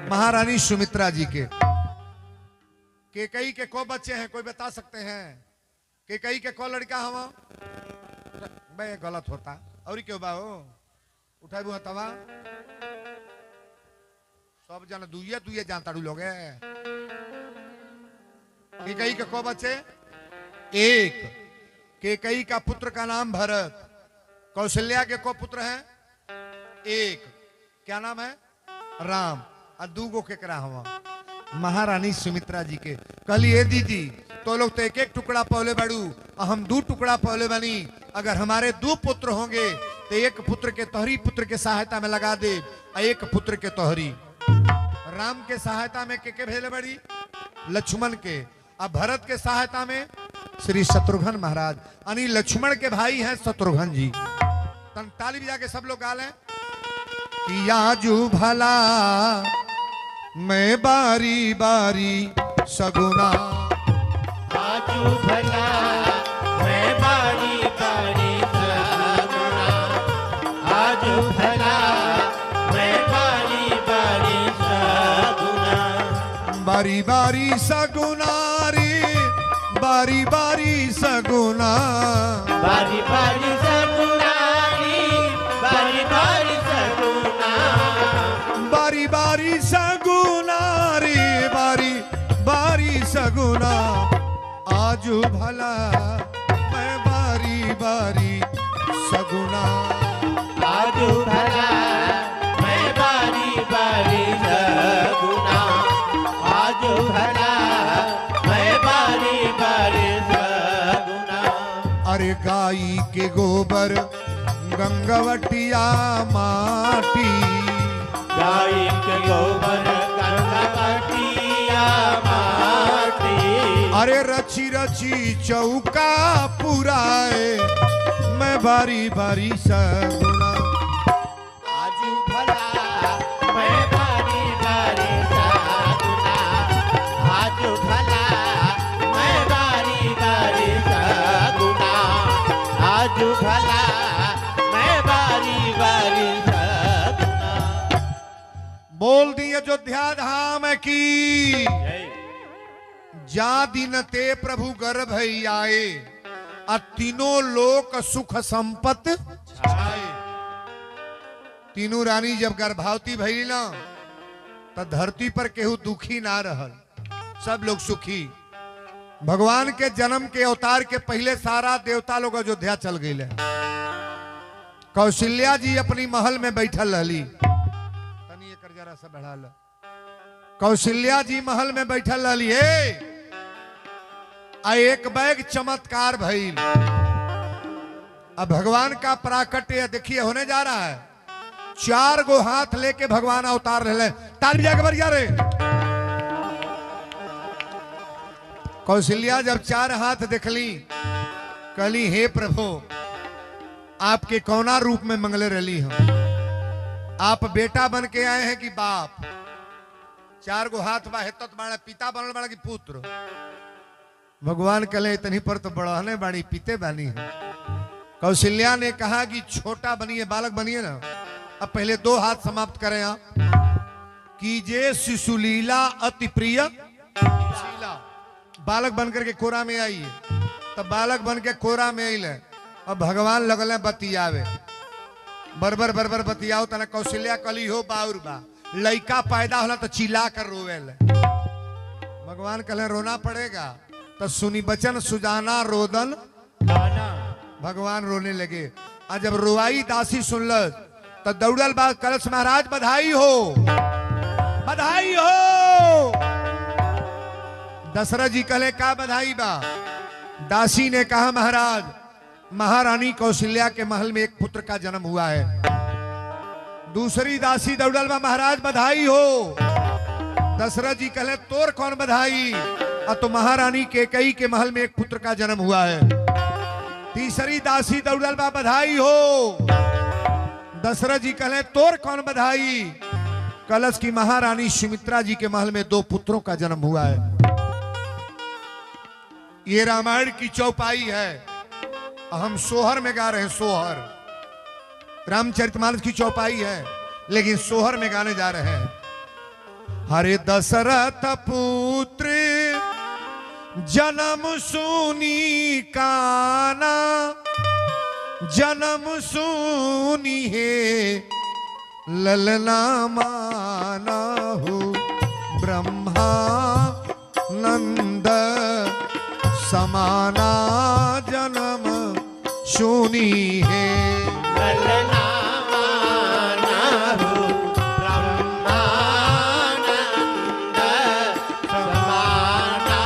महारानी सुमित्रा जी के। केकई के को बच्चे हैं कोई बता सकते हैं? केकई के को लड़का हम? बे गलत होता और क्यों बा हो उठाबू हतवा सब जन दुइये दुइये जानता लोग। केकई के को बच्चे? 1। केकई का पुत्र का नाम भरत। कौशल्या के को पुत्र है? 1। क्या नाम है? राम। और 2 गो केकरा हम? महारानी सुमित्रा जी के। कहली ए दीदी तो लोग तो 1-1 टुकड़ा पौले बड़ू, हम 2 टुकड़ा पौले बनी। अगर हमारे 2 पुत्र होंगे तो 1 पुत्र के तोहरी पुत्र के सहायता में लगा दे, और 1 पुत्र के तोहरी। राम के सहायता में के भेले बड़ी? लक्ष्मण के। अब भरत के सहायता में श्री शत्रुघ्न महाराज, यानी लक्ष्मण के भाई हैं शत्रुघ्न जी। तन ताली बजा के सब लोग गा लें कि आजू भला मैं बारी बारी सगुना। आजू भला मैं बारी बारी सगुना। आजू भला मैं बारी बारी सगुना। बारी बारी सगुना रे, बारी बारी सगुना। बारी बारी सगुना रे, बारी बारी सगुना। बारी बारी सगुना रे, बारी बारी सगुना। आजू भला मैं बारी बारी सगुना। आजू भला मैं बारी बारी सगुना। आजू भला मैं बारी बारी सगुना। अरे गाई के गोबर गंगवटिया माटी। गाय के गोबर गंगवटिया माटी। अरे रची रची चौका पुराए मैं बारी बारी सगुना। आजू भला मैं बारी बारी सगुना। आजू भला मैं बारी बारी सगुना। आजू भला मैं बारी बारी सगुना। बोल दी अयोध्या धाम की। जा दिन ते प्रभु गर्भ आए, आ तीनों लोक सुख संपत छाए। तीनों रानी जब गर्भवती भई ना तो धरती पर केहू दुखी ना रहल, सब लोग सुखी। भगवान के जन्म के अवतार के पहले सारा देवता लोग अयोध्या चल गए। कौशल्या जी अपनी महल में बैठल रहली। तनी एकर जरा सा बढ़ा लो। कौशल्या जी महल में बैठल रहली। एक बैग चमत्कार भइल। अब भगवान का प्राकट्य देखिए होने जा रहा है। 4 गो हाथ लेके भगवान अवतार रहे। ताली बजा के बढ़िया रे। कौशल्या जब 4 हाथ देखली कहली हे प्रभु आपके कौना रूप में मंगले रली हम, आप बेटा बन के आए हैं कि बाप? 4 गो हाथ बा हेतत बाड़ा पिता बनल बाड़ा कि पुत्र? भगवान कहले इतनी पर तो बढ़ने बाड़ी पीते बानी है। कौशल्या ने कहा कि छोटा बनिए बालक बनिए ना, अब पहले 2 हाथ समाप्त करें आप। कीजे शिशुलीला अति प्रिय शीला, बालक बनकर के कोरा में आइए। तब बालक बन के कोरा में आइले, अब भगवान लगल बतियावे, बरबर बरबर बतियाओ तना। कौशल्या कली हो बाउर बा, लड़का पैदा होला तो चिल्ला कर रोवे ले। भगवान कहले रोना पड़ेगा तो सुनी बचन सुजाना रोदन गाना। भगवान रोने लगे। आज जब रुआई दासी सुनल तो दौड़ल बा कलश महाराज बधाई हो, बधाई हो। दशरथ जी कहले का बधाई बा? दासी ने कहा महाराज महारानी कौशल्या के महल में एक पुत्र का जन्म हुआ है। दूसरी दासी दौड़ल बा महाराज बधाई हो। दशरथ जी कहले तोर कौन बधाई? तो महारानी कैकेयी के महल में एक पुत्र का जन्म हुआ है। तीसरी दासी दौड़ल बा बधाई हो। दशरथ जी कहले तोर कौन बधाई? कलश की महारानी सुमित्रा जी के महल में 2 पुत्रों का जन्म हुआ है। ये रामायण की चौपाई है, हम सोहर में गा रहे हैं। सोहर रामचरितमानस की चौपाई है, लेकिन सोहर में गाने जा रहे हैं। हरे दशरथ पुत्र जन्म सुनी काना, जन्म सुनी है ललना माना हो। ब्रह्मा नंद समाना जन्म सुनी है। ललना माना हो ब्रह्मानंद समाना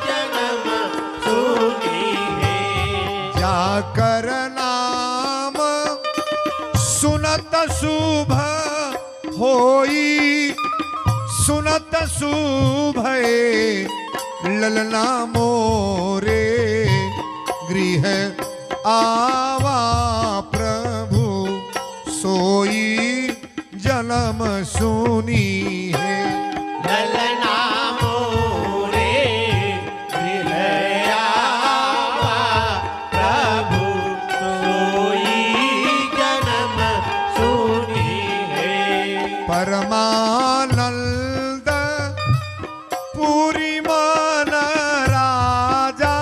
जन्म सुनी है। जाकर नाम सुनत शुभ होई, सुनत शुभ ललना मोरे गृह आवा प्रभु सोई जन्म सुनी है। ललना मोरे गृह आवा प्रभु सोई जन्म सुनी है। परमानंद पूरी मान राजा,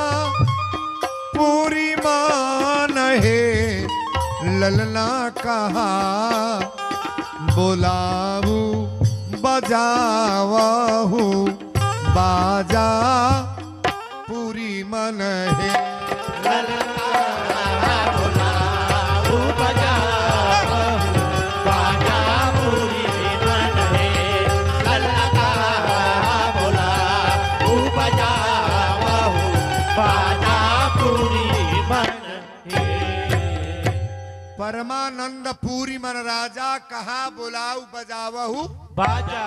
पूरी मान है ललना कहा बुलाऊ बजावहु बाजा पूरी मन है। ललना बुलाऊ बजावहु बाजा पूरी मन है। ललना बुलाऊ बजावहु बाजा पूरी मन है। परमानंद पूरी मन राजा कहा बुलाऊ बजावहु बाजा।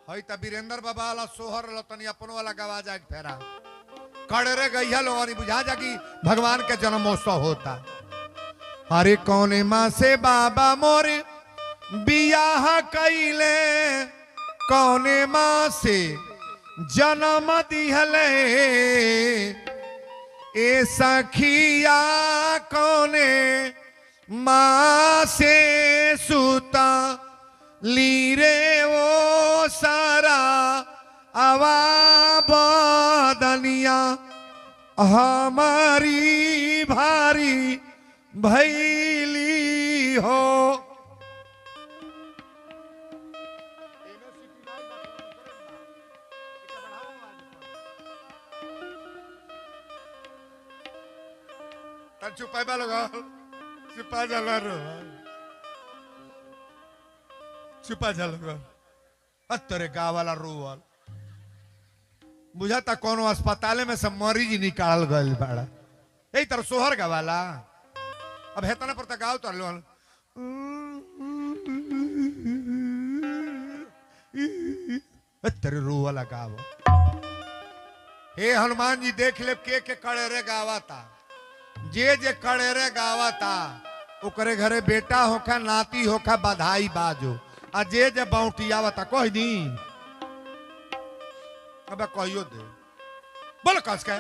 हई त वीरेंद्र बाबा वाला सोहर लतनी अपन वाला गवा जाए फेरा कड़रे गैया लोग बुझा जा कि भगवान के जन्मोत्सव होता। अरे कौने माँ से बाबा मोरे बियाह कैले, कौने माँ से जन्म दिहले ए सखिया, कौने माँ से सुता लीरे वो सारा आवा बदनिया हमारी भारी भैली हो। चुपा लगा चुपा जाला रो चुपा जाला तेरे गाँव वाला रोवल बुझाता कोनो अस्पताल में सब मरीज निकाल गए बाड़ा यही तरह सोहर गवाला। अब हेतना पर गाँव तर लो तेरे रो वाला गाँव हे हनुमान जी देख ले के कड़ेरे गावा था, जे जे कड़ेरे गावा था ओकरे घरे बेटा होखा नाती होखा बधाई बाजो, आ जे जे बाउटियावा था कह दी अब कहियो दे बोल कस के।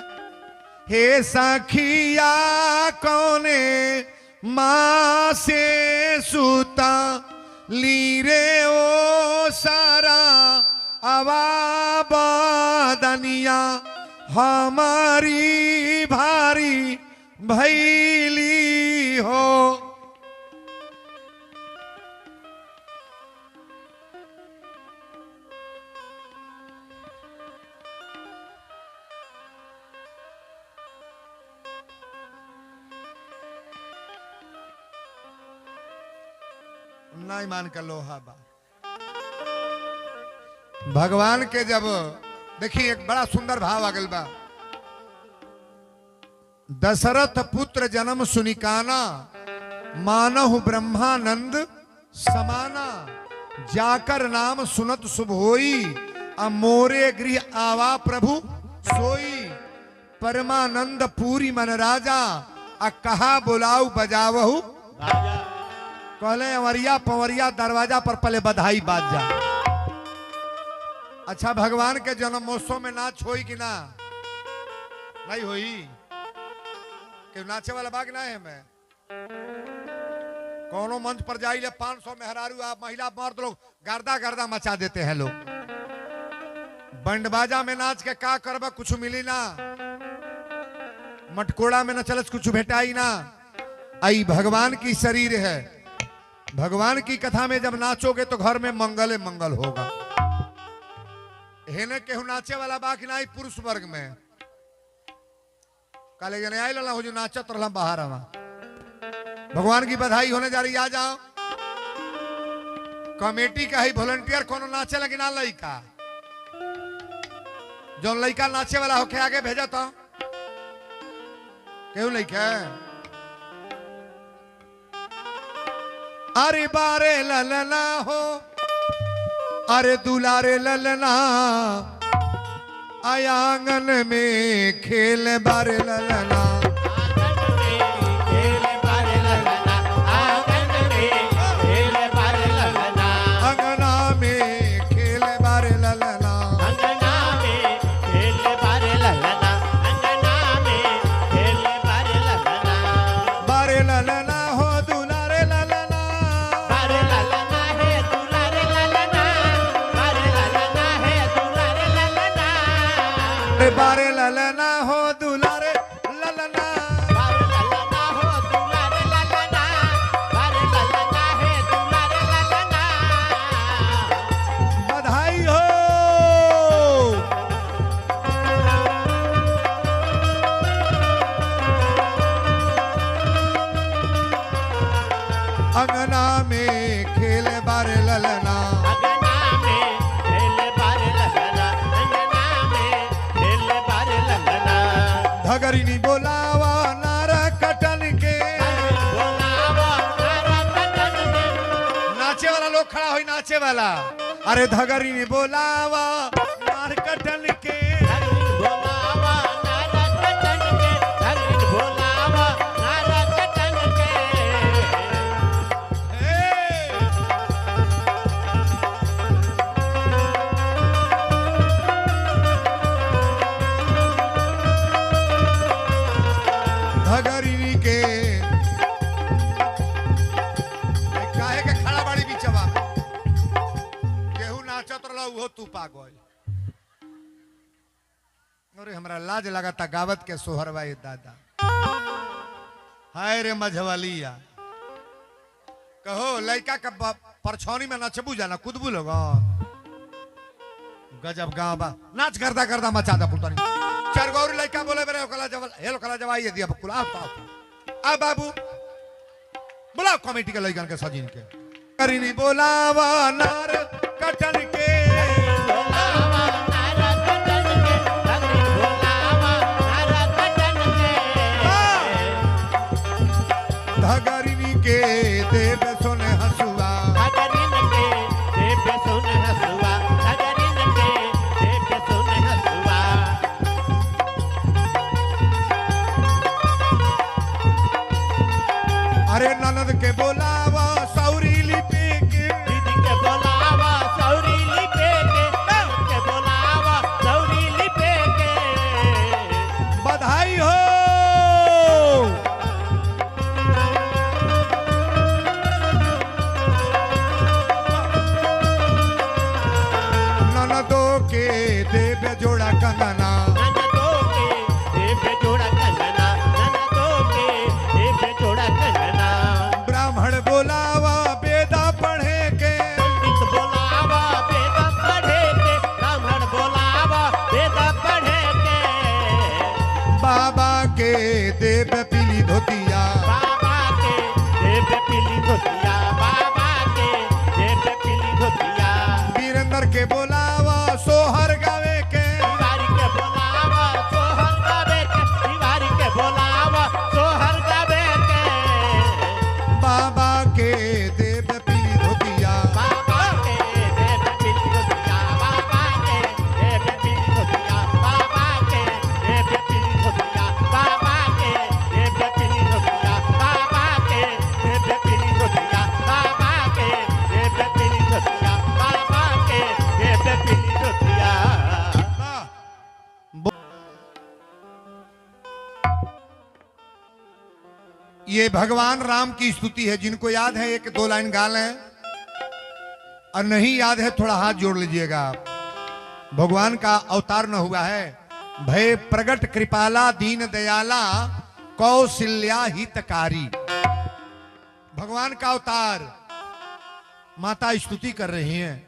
हे सखिया कौने माँ से सूता लीरे ओ सारा अवाबदनिया हमारी भारी भैली हो। नहीं मान कर लोहा बा भगवान के जब देखिए एक बड़ा सुंदर भाव आ गल बा। दशरथ पुत्र जन्म सुनिकाना मानहु ब्रह्मानंद समाना, जाकर नाम सुनत शुभ होई मोरे गृह आवा प्रभु सोई। परमानंद पूरी मन राजा कहा बुलाऊ बजावहु, कहले अवरिया पवरिया दरवाजा पर पहले बधाई बाज जा। अच्छा भगवान के जन्मोत्सव में नाच होई कि ना नहीं होई? कि नाचे वाला बाग ना है? मैं कोनो मंच पर जाई ले 500 मेहरारू आप महिला मर्द लोग गर्दा गर्दा मचा देते हैं लोग। बंड बाजा में नाच के का करबा कुछ मिली ना, मटकोड़ा में न चलस कुछ भेटाई ना। आई भगवान की शरीर है, भगवान की कथा में जब नाचोगे तो घर में मंगल मंगल होगा। हेने केहू नाचे वाला बाकी ना पुरुष वर्ग में काले जने आए ला हो जो नाचत रहा बाहर आवा। भगवान की बधाई होने जा रही, आ जाओ। कमेटी का ही वॉलंटियर कोनो नाचे लगी ना लड़का, जो लड़का नाचे वाला होके आगे भेजा था केहू लड़का। अरे बारे ललना हो अरे दुलारे ललना, आंगन में खेल बारे ललना। बारे ललना हो दुलारे ललना, बारे ललना हो दुलारे ललना, बारे ललना है दुलारे ललना। बधाई हो। अंगना में खेले बारे ललना, धगरिनी बोलावा नारा कटन के। नाचे वाला लोग खड़ा हो नाचे वाला, अरे धगरिनी बोलावा नार कटन के। धगरिनी के काहे के खड़ा बाड़ी बीचवा में केहू नाचत रहला उहो तू पा गइल। अरे हमरा लाज लगाता गावत के सोहरवा ये दादा। हाय रे मझवलिया, कहो लड़का का परछौनी में नचबू जाना कुदबू लोग। गजब गाँव बा, नाच करदा करदा मचा दा पुतनी। चार गौरी लड़का बोले बेरे ओकला जवल हेलो कला जवाई दिया बकुल आ बाबू बुलाओ कमेटी के लड़कन के सजीन के। करिनी बोलावा नार कटन के, धगरिनी के देव सुन हसुआ, धगरिनी के देव सुन हसुआ, धगरिनी के देव सुन हसुआ। बोलावा सौरी लिपि के, दीदी के बोलावा सौरी लिपे के, के बोलावा सौरी लिपे के। बधाई हो। ननदों के देव जोड़ा कंगना, ननदों के देव जोड़ा कंगना, ननदों के देव जोड़ा कंगना। ब्राह्मण बोलावा वेदा पढ़े के, पंडित बोलावा वेद पढ़े के, ब्राह्मण बोलावा वेद पढ़े के। बाबा के देव पीली धोतिया, बाबा के देव पीली धोतिया, बाबा के देव पीली धोतिया। वीरेंद्र के बोलावा सोहर गावे के, तिवारी के बोलावा सोहर गावे के, तिवारी के बोलावा सोहर गावे के। बाबा के देव पीली धोतिया, बाबा के देव पीली धोतिया, बाबा के देव पीली धोतिया, बाबा के देव पीली धोतिया, बाबा के देव पीली धोतिया, बाबा के देव पीली धोतिया, बाबा के देव पीली धोतिया, बाबा के देव पीली धोतिया। ये भगवान राम की स्तुति है। जिनको याद है एक दो लाइन गा लें, और नहीं याद है थोड़ा हाथ जोड़ लीजिएगा। भगवान का अवतार न हुआ है। भय प्रगट कृपाला दीन दयाला कौशल्या हितकारी। भगवान का अवतार। माता स्तुति कर रही हैं।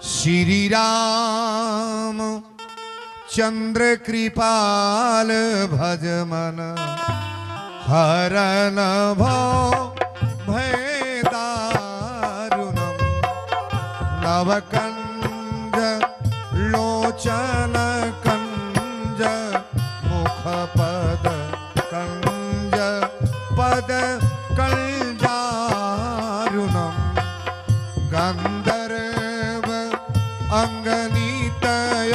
श्री राम चंद्र कृपाल भज मन, हरन भव भय दारुणम, नवकंज लोचन कंज, मुख पद कंज पद कंजारुणम, गंधर्व अंगनीत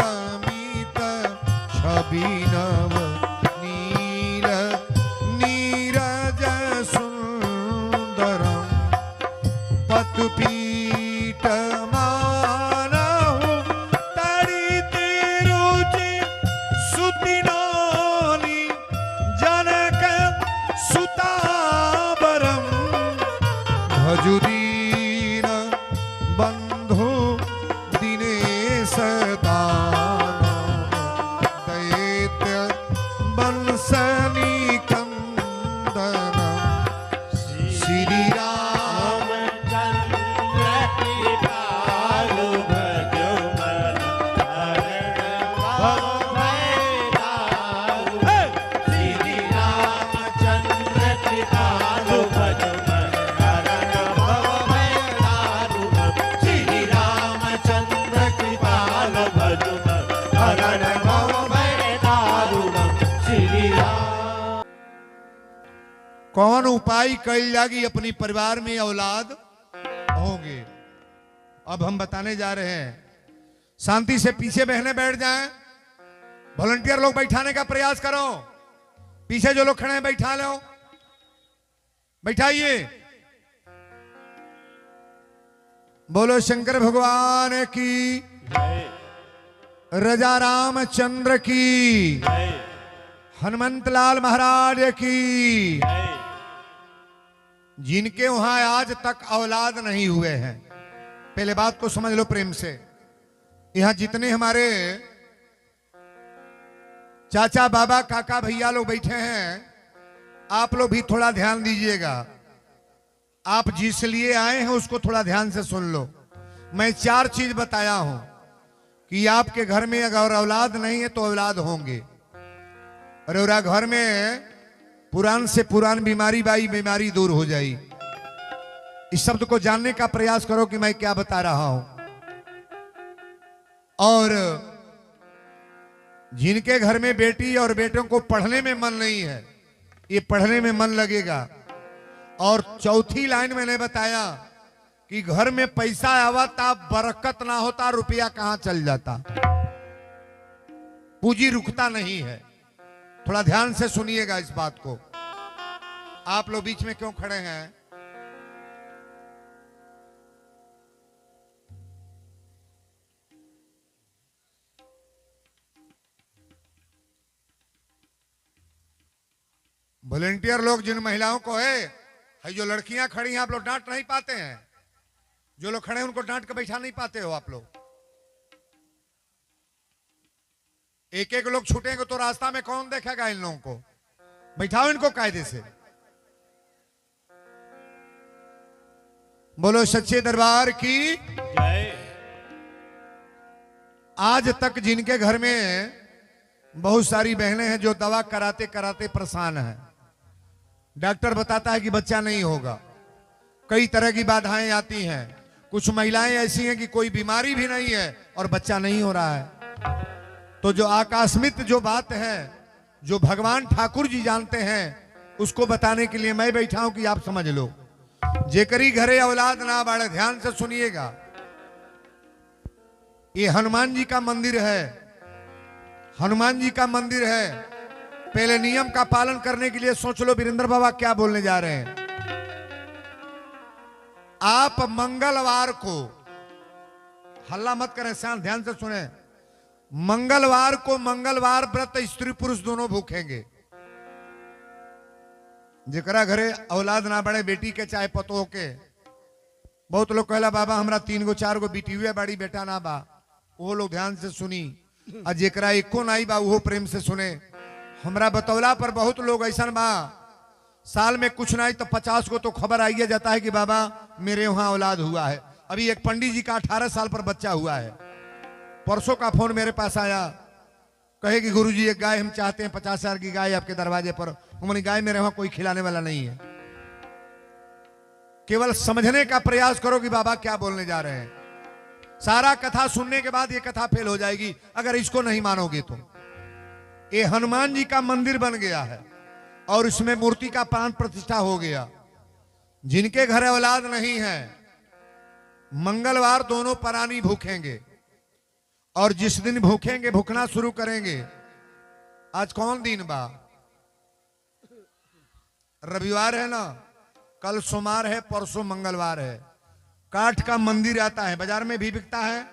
अमित छबिनव, नील नीरज सुंदरम, पतुपीठ मानहु तड़िति रुचि सुतिनानी, जनक सुतावरम, भजुदीन बंधु दिनेश दानव, दैत्य वंशनी कंदन, श्री राम रामचंद्र कृपालु भजो मन, हरण भव भय दारुणम। श्री रामचंद्र कृपालु भजो मन, हरण भव भय दारुणम। श्री रामचंद्र कृपालु भजो मन, हरण भव भय दारुणम। श्री राम। कौन उपाय कल जागी अपनी परिवार में औलाद होंगे। अब हम बताने जा रहे हैं। शांति से पीछे बहने बैठ जाएं। वॉलंटियर लोग बैठाने का प्रयास करो। पीछे जो लोग खड़े हैं बैठा लो, बैठाइए। बोलो शंकर भगवान की, रजा रामचंद्र की, हनुमंतलाल महाराज की। जिनके वहां आज तक औलाद नहीं हुए हैं, पहले बात को समझ लो प्रेम से। यहां जितने हमारे चाचा बाबा काका भैया लोग बैठे हैं, आप लोग भी थोड़ा ध्यान दीजिएगा। आप जिस लिए आए हैं उसको थोड़ा ध्यान से सुन लो। मैं 4 चीज बताया हूं कि आपके घर में अगर औलाद नहीं है तो औलाद होंगे। और घर में पुरान से पुरान बीमारी दूर हो जाए। इस शब्द को जानने का प्रयास करो कि मैं क्या बता रहा हूं। और जिनके घर में बेटी और बेटों को पढ़ने में मन नहीं है, ये पढ़ने में मन लगेगा। और चौथी लाइन मैंने बताया कि घर में पैसा आवता, बरकत ना होता, रुपया कहां चल जाता, पूंजी रुकता नहीं है। थोड़ा ध्यान से सुनिएगा इस बात को। आप लोग बीच में क्यों खड़े हैं? वॉलेंटियर लोग जिन महिलाओं को है जो लड़कियां खड़ी हैं, आप लोग डांट नहीं पाते हैं। जो लोग खड़े हैं उनको डांट के बैठा नहीं पाते हो आप लोग। एक एक लोग छूटेंगे तो रास्ता में कौन देखेगा इन लोगों को? बैठाओ इनको कायदे से। बोलो सच्चे दरबार की जय। आज तक जिनके घर में बहुत सारी बहनें हैं जो दवा कराते कराते परेशान हैं, डॉक्टर बताता है कि बच्चा नहीं होगा, कई तरह की बाधाएं आती हैं, कुछ महिलाएं ऐसी हैं कि कोई बीमारी भी नहीं है और बच्चा नहीं हो रहा है। तो जो आकस्मिक जो बात है, जो भगवान ठाकुर जी जानते हैं, उसको बताने के लिए मैं बैठा हूं कि आप समझ लो। जेकरी घरे औलाद ना बाढ़े, ध्यान से सुनिएगा। ये हनुमान जी का मंदिर है, हनुमान जी का मंदिर है। पहले नियम का पालन करने के लिए सोच लो वीरेंद्र बाबा क्या बोलने जा रहे हैं। आप मंगलवार को, हल्ला मत करें, शांत ध्यान से सुने, मंगलवार को मंगलवार व्रत स्त्री पुरुष दोनों भूखेंगे। जेकरा घरे औलाद ना बढ़े, बेटी के चाहे पतोह के, बहुत लोग कहला बाबा हमरा 3 गो 4 गो बेटी हुए बाड़ी, बेटा ना बा, वो लोग ध्यान से सुनी। और जेकरा एको नाई बा वो प्रेम से सुने। हमरा बतौला पर बहुत लोग ऐसा बा, साल में कुछ नहीं तो 50 को तो खबर आई जाता है कि बाबा मेरे वहां औलाद हुआ है। अभी एक पंडित जी का 18 साल पर बच्चा हुआ है। परसों का फोन मेरे पास आया, कहे कि गुरुजी एक गाय हम चाहते हैं, 50,000 की गाय आपके दरवाजे पर। उन्होंने गाय मेरे वहां कोई खिलाने वाला नहीं है। केवल समझने का प्रयास करो कि बाबा क्या बोलने जा रहे हैं। सारा कथा सुनने के बाद ये कथा फेल हो जाएगी अगर इसको नहीं मानोगे तो। ये हनुमान जी का मंदिर बन गया है और इसमें मूर्ति का प्राण प्रतिष्ठा हो गया। जिनके घर औलाद नहीं है, मंगलवार दोनों प्राणी भूखेंगे, और जिस दिन भूखेंगे, भूखना शुरू करेंगे। आज कौन दिन बा? रविवार है ना, कल सोमवार है, परसों मंगलवार है। काठ का मंदिर आता है, बाजार में भी बिकता है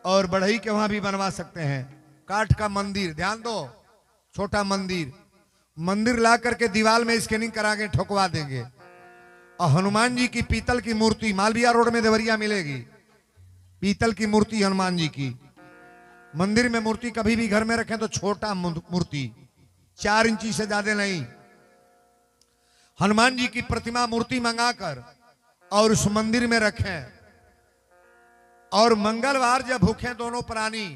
और बढ़ई के वहां भी बनवा सकते हैं। काठ का मंदिर, ध्यान दो, छोटा मंदिर, मंदिर ला करके दीवार में स्कैनिंग करा के ठोकवा देंगे। और हनुमान जी की पीतल की मूर्ति मालविया रोड में देवरिया मिलेगी। पीतल की मूर्ति हनुमान जी की। मंदिर में मूर्ति कभी भी घर में रखें तो छोटा मूर्ति, 4 इंची से ज्यादा नहीं। हनुमान जी की प्रतिमा मूर्ति मंगाकर और उस मंदिर में रखें। और मंगलवार जब भूखें दोनों प्राणी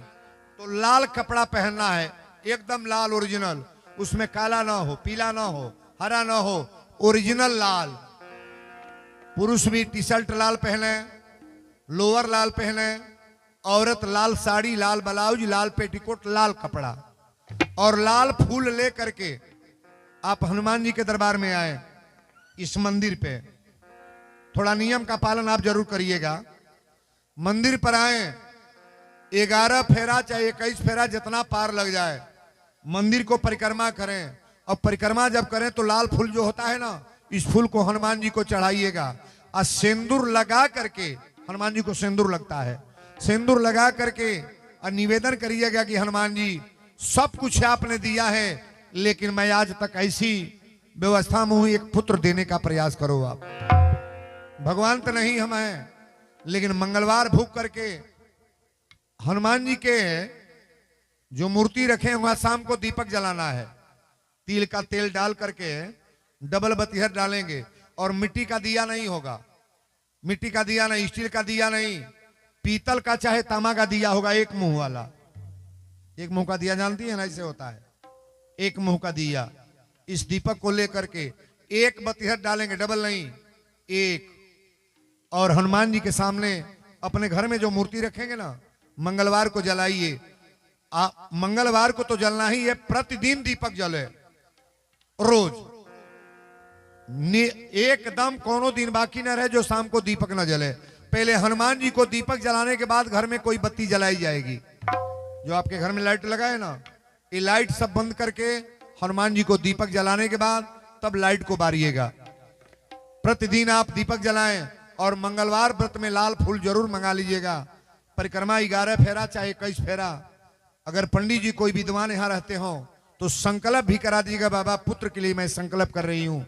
तो लाल कपड़ा पहनना है, एकदम लाल ओरिजिनल, उसमें काला ना हो, पीला ना हो, हरा ना हो, ओरिजिनल लाल। पुरुष भी टी शर्ट लाल पहने, लोअर लाल पहने, औरत लाल साड़ी, लाल ब्लाउज, लाल पेटीकोट, लाल कपड़ा और लाल फूल ले करके आप हनुमान जी के दरबार में आए। इस मंदिर पे थोड़ा नियम का पालन आप जरूर करिएगा। मंदिर पर आए, 11 फेरा चाहे 21 फेरा जितना पार लग जाए, मंदिर को परिक्रमा करें। और परिक्रमा जब करें तो लाल फूल जो होता है ना, इस फूल को हनुमान जी को चढ़ाइएगा। और सिंदूर लगा करके, हनुमान जी को सिंदूर लगता है, सिंदूर लगा करके और निवेदन करिएगा कि हनुमान जी सब कुछ आपने दिया है, लेकिन मैं आज तक ऐसी व्यवस्था में हूं, एक पुत्र देने का प्रयास करो आप। भगवान तो नहीं हम हैं, लेकिन मंगलवार भूख करके हनुमान जी के जो मूर्ति रखे वहां शाम को दीपक जलाना है। तिल का तेल डाल करके डबल बतिहर डालेंगे और मिट्टी का दिया नहीं होगा, मिट्टी का दिया नहीं, स्टील का दिया नहीं, पीतल का चाहे तांबा का दिया होगा, एक मुंह वाला। एक मुंह का दिया जानती है ना, ऐसे होता है, एक मुंह का दिया। इस दीपक को लेकर के एक बतिहर डालेंगे, डबल नहीं, एक। और हनुमान जी के सामने अपने घर में जो मूर्ति रखेंगे ना, मंगलवार को जलाइए। मंगलवार को तो जलना ही है, प्रतिदिन दीपक जले, रोज। एकदम कोनो दिन बाकी न रहे जो शाम को दीपक न जले। पहले हनुमान जी को दीपक जलाने के बाद घर में कोई बत्ती जलाई जाएगी। जो आपके घर में लाइट लगा है ना, ये लाइट सब बंद करके हनुमान जी को दीपक जलाने के बाद तब लाइट को बारिएगा। प्रतिदिन आप दीपक जलाएं और मंगलवार व्रत में लाल फूल जरूर मंगा लीजिएगा। परिक्रमा 11 फेरा चाहे 21 फेरा। अगर पंडित जी कोई विद्वान यहाँ रहते हो, तो संकल्प भी करा दीजिएगा। बाबा पुत्र के लिए मैं संकल्प कर रही हूं।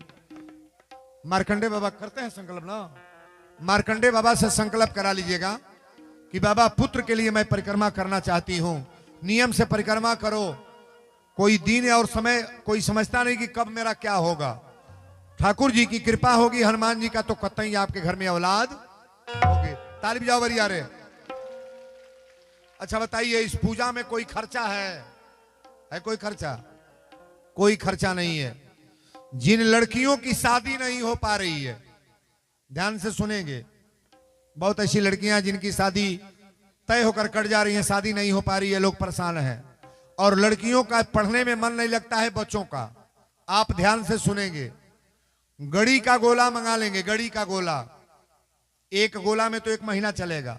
मार्कंडे बाबा करते हैं संकल्प ना, मार्कंडे बाबा से संकल्प करा लीजिएगा कि बाबा पुत्र के लिए मैं परिक्रमा करना चाहती हूं। नियम से परिक्रमा करो। कोई दिन और समय कोई समझता नहीं कि कब मेरा क्या होगा। ठाकुर जी की कृपा होगी, हनुमान जी का, तो कतई आपके घर में औलाद होगी। ताली बजाओ बरिया रे। अच्छा बताइए, इस पूजा में कोई खर्चा है कोई खर्चा? कोई खर्चा नहीं है। जिन लड़कियों की शादी नहीं हो पा रही है, ध्यान से सुनेंगे, बहुत ऐसी लड़कियां जिनकी शादी तय होकर कट जा रही हैं, शादी नहीं हो पा रही है, लोग परेशान हैं। और लड़कियों का पढ़ने में मन नहीं लगता है, बच्चों का। आप ध्यान से सुनेंगे, गड़ी का गोला मंगा लेंगे। गड़ी का गोला, एक गोला में तो 1 महीना चलेगा।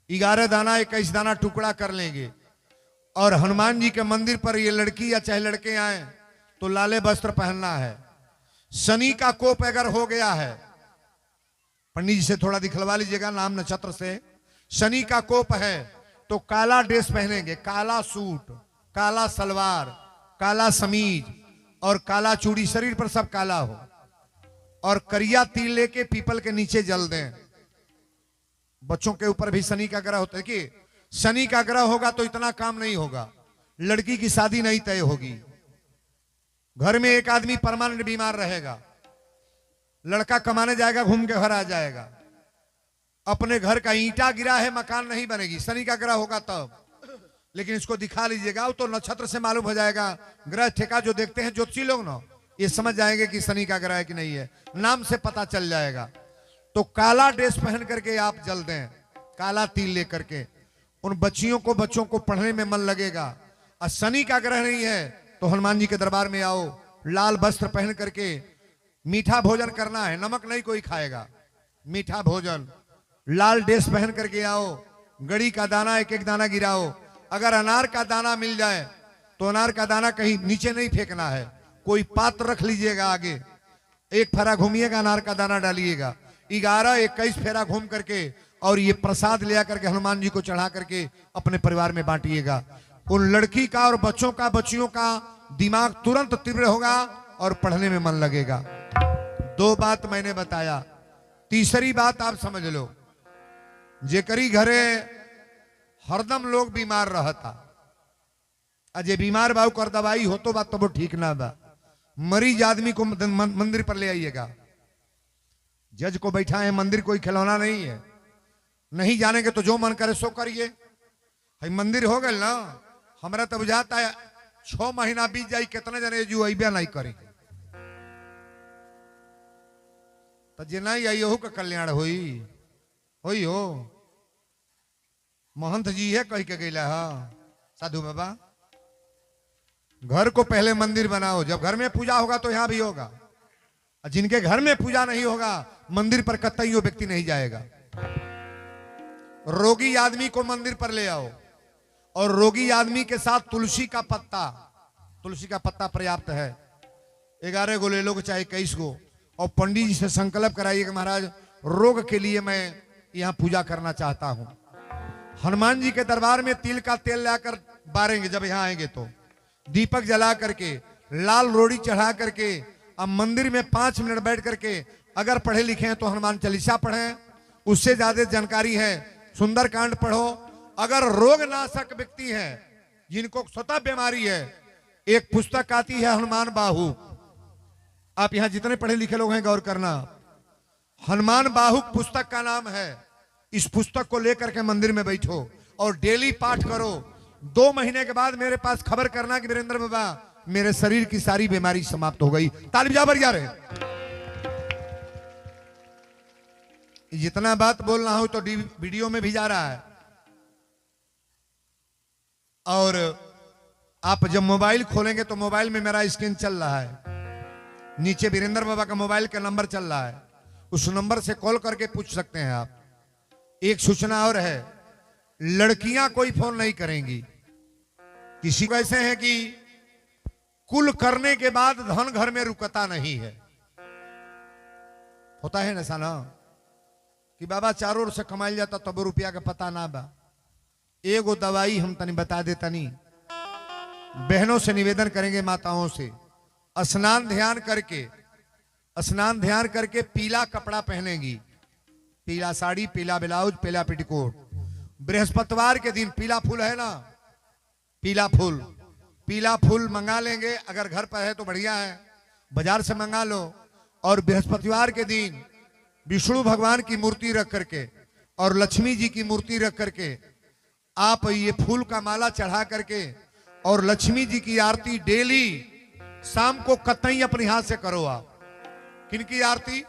11 दाना 21 दाना टुकड़ा कर लेंगे और हनुमान जी के मंदिर पर ये लड़की या चाहे लड़के आए तो लाले वस्त्र पहनना है। शनि का कोप अगर हो गया है, पंडित जी से थोड़ा दिखलवा लीजिएगा नाम नक्षत्र से। शनि का कोप है तो काला ड्रेस पहनेंगे, काला सूट, काला सलवार, काला समीज और काला चूड़ी, शरीर पर सब काला हो। और करिया तिल लेके पीपल के नीचे जल दें। बच्चों के ऊपर भी शनि का ग्रह होता है कि शनि का ग्रह होगा तो इतना काम नहीं होगा, लड़की की शादी नहीं तय होगी। घर में एक आदमी परमानेंट बीमार रहेगा, लड़का कमाने जाएगा, घूम के घर आ जाएगा। अपने घर का ईंटा गिरा है, मकान नहीं बनेगी, शनि का ग्रह होगा तब। लेकिन इसको दिखा लीजिएगा, तो नक्षत्र से मालूम हो जाएगा। ग्रह ठेका जो देखते हैं ज्योतिषी लोग ना, ये समझ जाएंगे कि शनि का ग्रह है कि नहीं है, नाम से पता चल जाएगा। तो काला ड्रेस पहन करके आप जल दें, काला तिल लेकर के। उन बच्चों को पढ़ने में मन लगेगा। और शनि का ग्रह नहीं है तो हनुमान जी के दरबार में आओ, लाल वस्त्र पहन करके मीठा भोजन करना है, नमक नहीं कोई खाएगा, मीठा भोजन। लाल ड्रेस पहन करके आओ, गड़ी का दाना 1-1 दाना गिराओ। अगर अनार का दाना मिल जाए तो अनार का दाना कहीं नीचे नहीं फेंकना है, कोई पात्र रख लीजिएगा आगे, 1 फेरा घूमिएगा, अनार का दाना डालिएगा, 11-21 फेरा घूम करके और ये प्रसाद ले करके हनुमान जी को चढ़ा करके अपने परिवार में बांटिएगा। उन लड़की का और बच्चियों का दिमाग तुरंत तीव्र होगा और पढ़ने में मन लगेगा। 2 बात मैंने बताया, तीसरी बात आप समझ लो। जेकरी घरे हरदम लोग बीमार रहता, अजय बीमार बाबू कर दवाई हो तो बात तो वो ठीक ना बा। मरीज आदमी को मंदिर पर ले आइएगा। जज को बैठा है, मंदिर कोई खिलौना नहीं है, नहीं जानेंगे तो जो मन करे सो करिए। मंदिर हो गए ना, हमारा तो बुझाता है 6 महीना बीत जाए, कितने जने जो अबे नहीं करे तो जे नहीं आई का कल्याण होई हो। महंत जी है कह के गईला है साधु बाबा, घर को पहले मंदिर बनाओ, जब घर में पूजा होगा तो यहां भी होगा। जिनके घर में पूजा नहीं होगा मंदिर पर कतई वो व्यक्ति नहीं जाएगा। रोगी आदमी को मंदिर पर ले आओ और रोगी आदमी के साथ तुलसी का पत्ता पर्याप्त है, 11 गो ले लो चाहे 21 गो, और पंडित जी से संकल्प कराइए कि महाराज रोग के लिए मैं यहाँ पूजा करना चाहता हूँ। हनुमान जी के दरबार में तिल का तेल लाकर बारेंगे, जब यहाँ आएंगे तो दीपक जला करके, लाल रोड़ी चढ़ा करके, अब मंदिर में 5 मिनट बैठ करके अगर पढ़े लिखे हैं तो हनुमान चालीसा पढ़ें, उससे ज्यादा जानकारी है सुंदरकांड पढ़ो। अगर रोग नाशक व्यक्ति हैं जिनको स्वतः बीमारी है, एक पुस्तक आती है हनुमान बाहु, आप यहां जितने पढ़े लिखे लोग हैं गौर करना, हनुमान बाहु पुस्तक का नाम है। इस पुस्तक को लेकर के मंदिर में बैठो और डेली पाठ करो। 2 महीने के बाद मेरे पास खबर करना कि वीरेंद्र बाबा मेरे शरीर की सारी बीमारी समाप्त हो गई। ताली बजा बर जा रहे। जितना बात बोल रहा हूं तो वीडियो में भी जा रहा है। और आप जब मोबाइल खोलेंगे तो मोबाइल में मेरा स्क्रीन चल रहा है, नीचे वीरेंद्र बाबा का मोबाइल का नंबर चल रहा है, उस नंबर से कॉल करके पूछ सकते हैं आप। एक सूचना और है, लड़कियां कोई फोन नहीं करेंगी। किसी को ऐसे है कि कुल करने के बाद धन घर में रुकता नहीं है, होता है ऐसा ना कि बाबा चारों ओर से कमाई जाता तब रुपया का पता ना बा। एगो दवाई हम तनी बता दे तनी, बहनों से निवेदन करेंगे, माताओं से, स्नान ध्यान करके पीला कपड़ा पहनेंगी, पीला साड़ी, पीला ब्लाउज, पीला पेटीकोट। बृहस्पतिवार के दिन पीला फूल है ना, पीला फूल मंगा लेंगे, अगर घर पर है तो बढ़िया है, बाजार से मंगा लो। और बृहस्पतिवार के दिन विष्णु भगवान की मूर्ति रख करके और लक्ष्मी जी की मूर्ति रख करके आप ये फूल का माला चढ़ा करके और लक्ष्मी जी की आरती डेली शाम को कतई अपने हाथ से करो। आप किनकी आरती?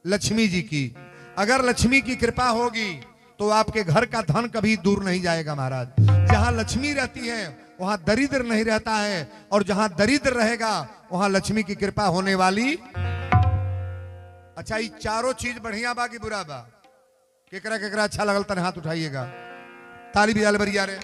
लक्ष्मी जी की। अगर लक्ष्मी की कृपा होगी तो आपके घर का धन कभी दूर नहीं जाएगा महाराज। जहां लक्ष्मी रहती है वहां दरिद्र नहीं रहता है, और जहां दरिद्र रहेगा वहां लक्ष्मी की कृपा होने वाली। अच्छा, ये चारों चीज बढ़िया बा कि बुरा बा? केकरा केकरा अच्छा लगल तन हाथ उठाइएगा, ताली बजा ले बरिया रे।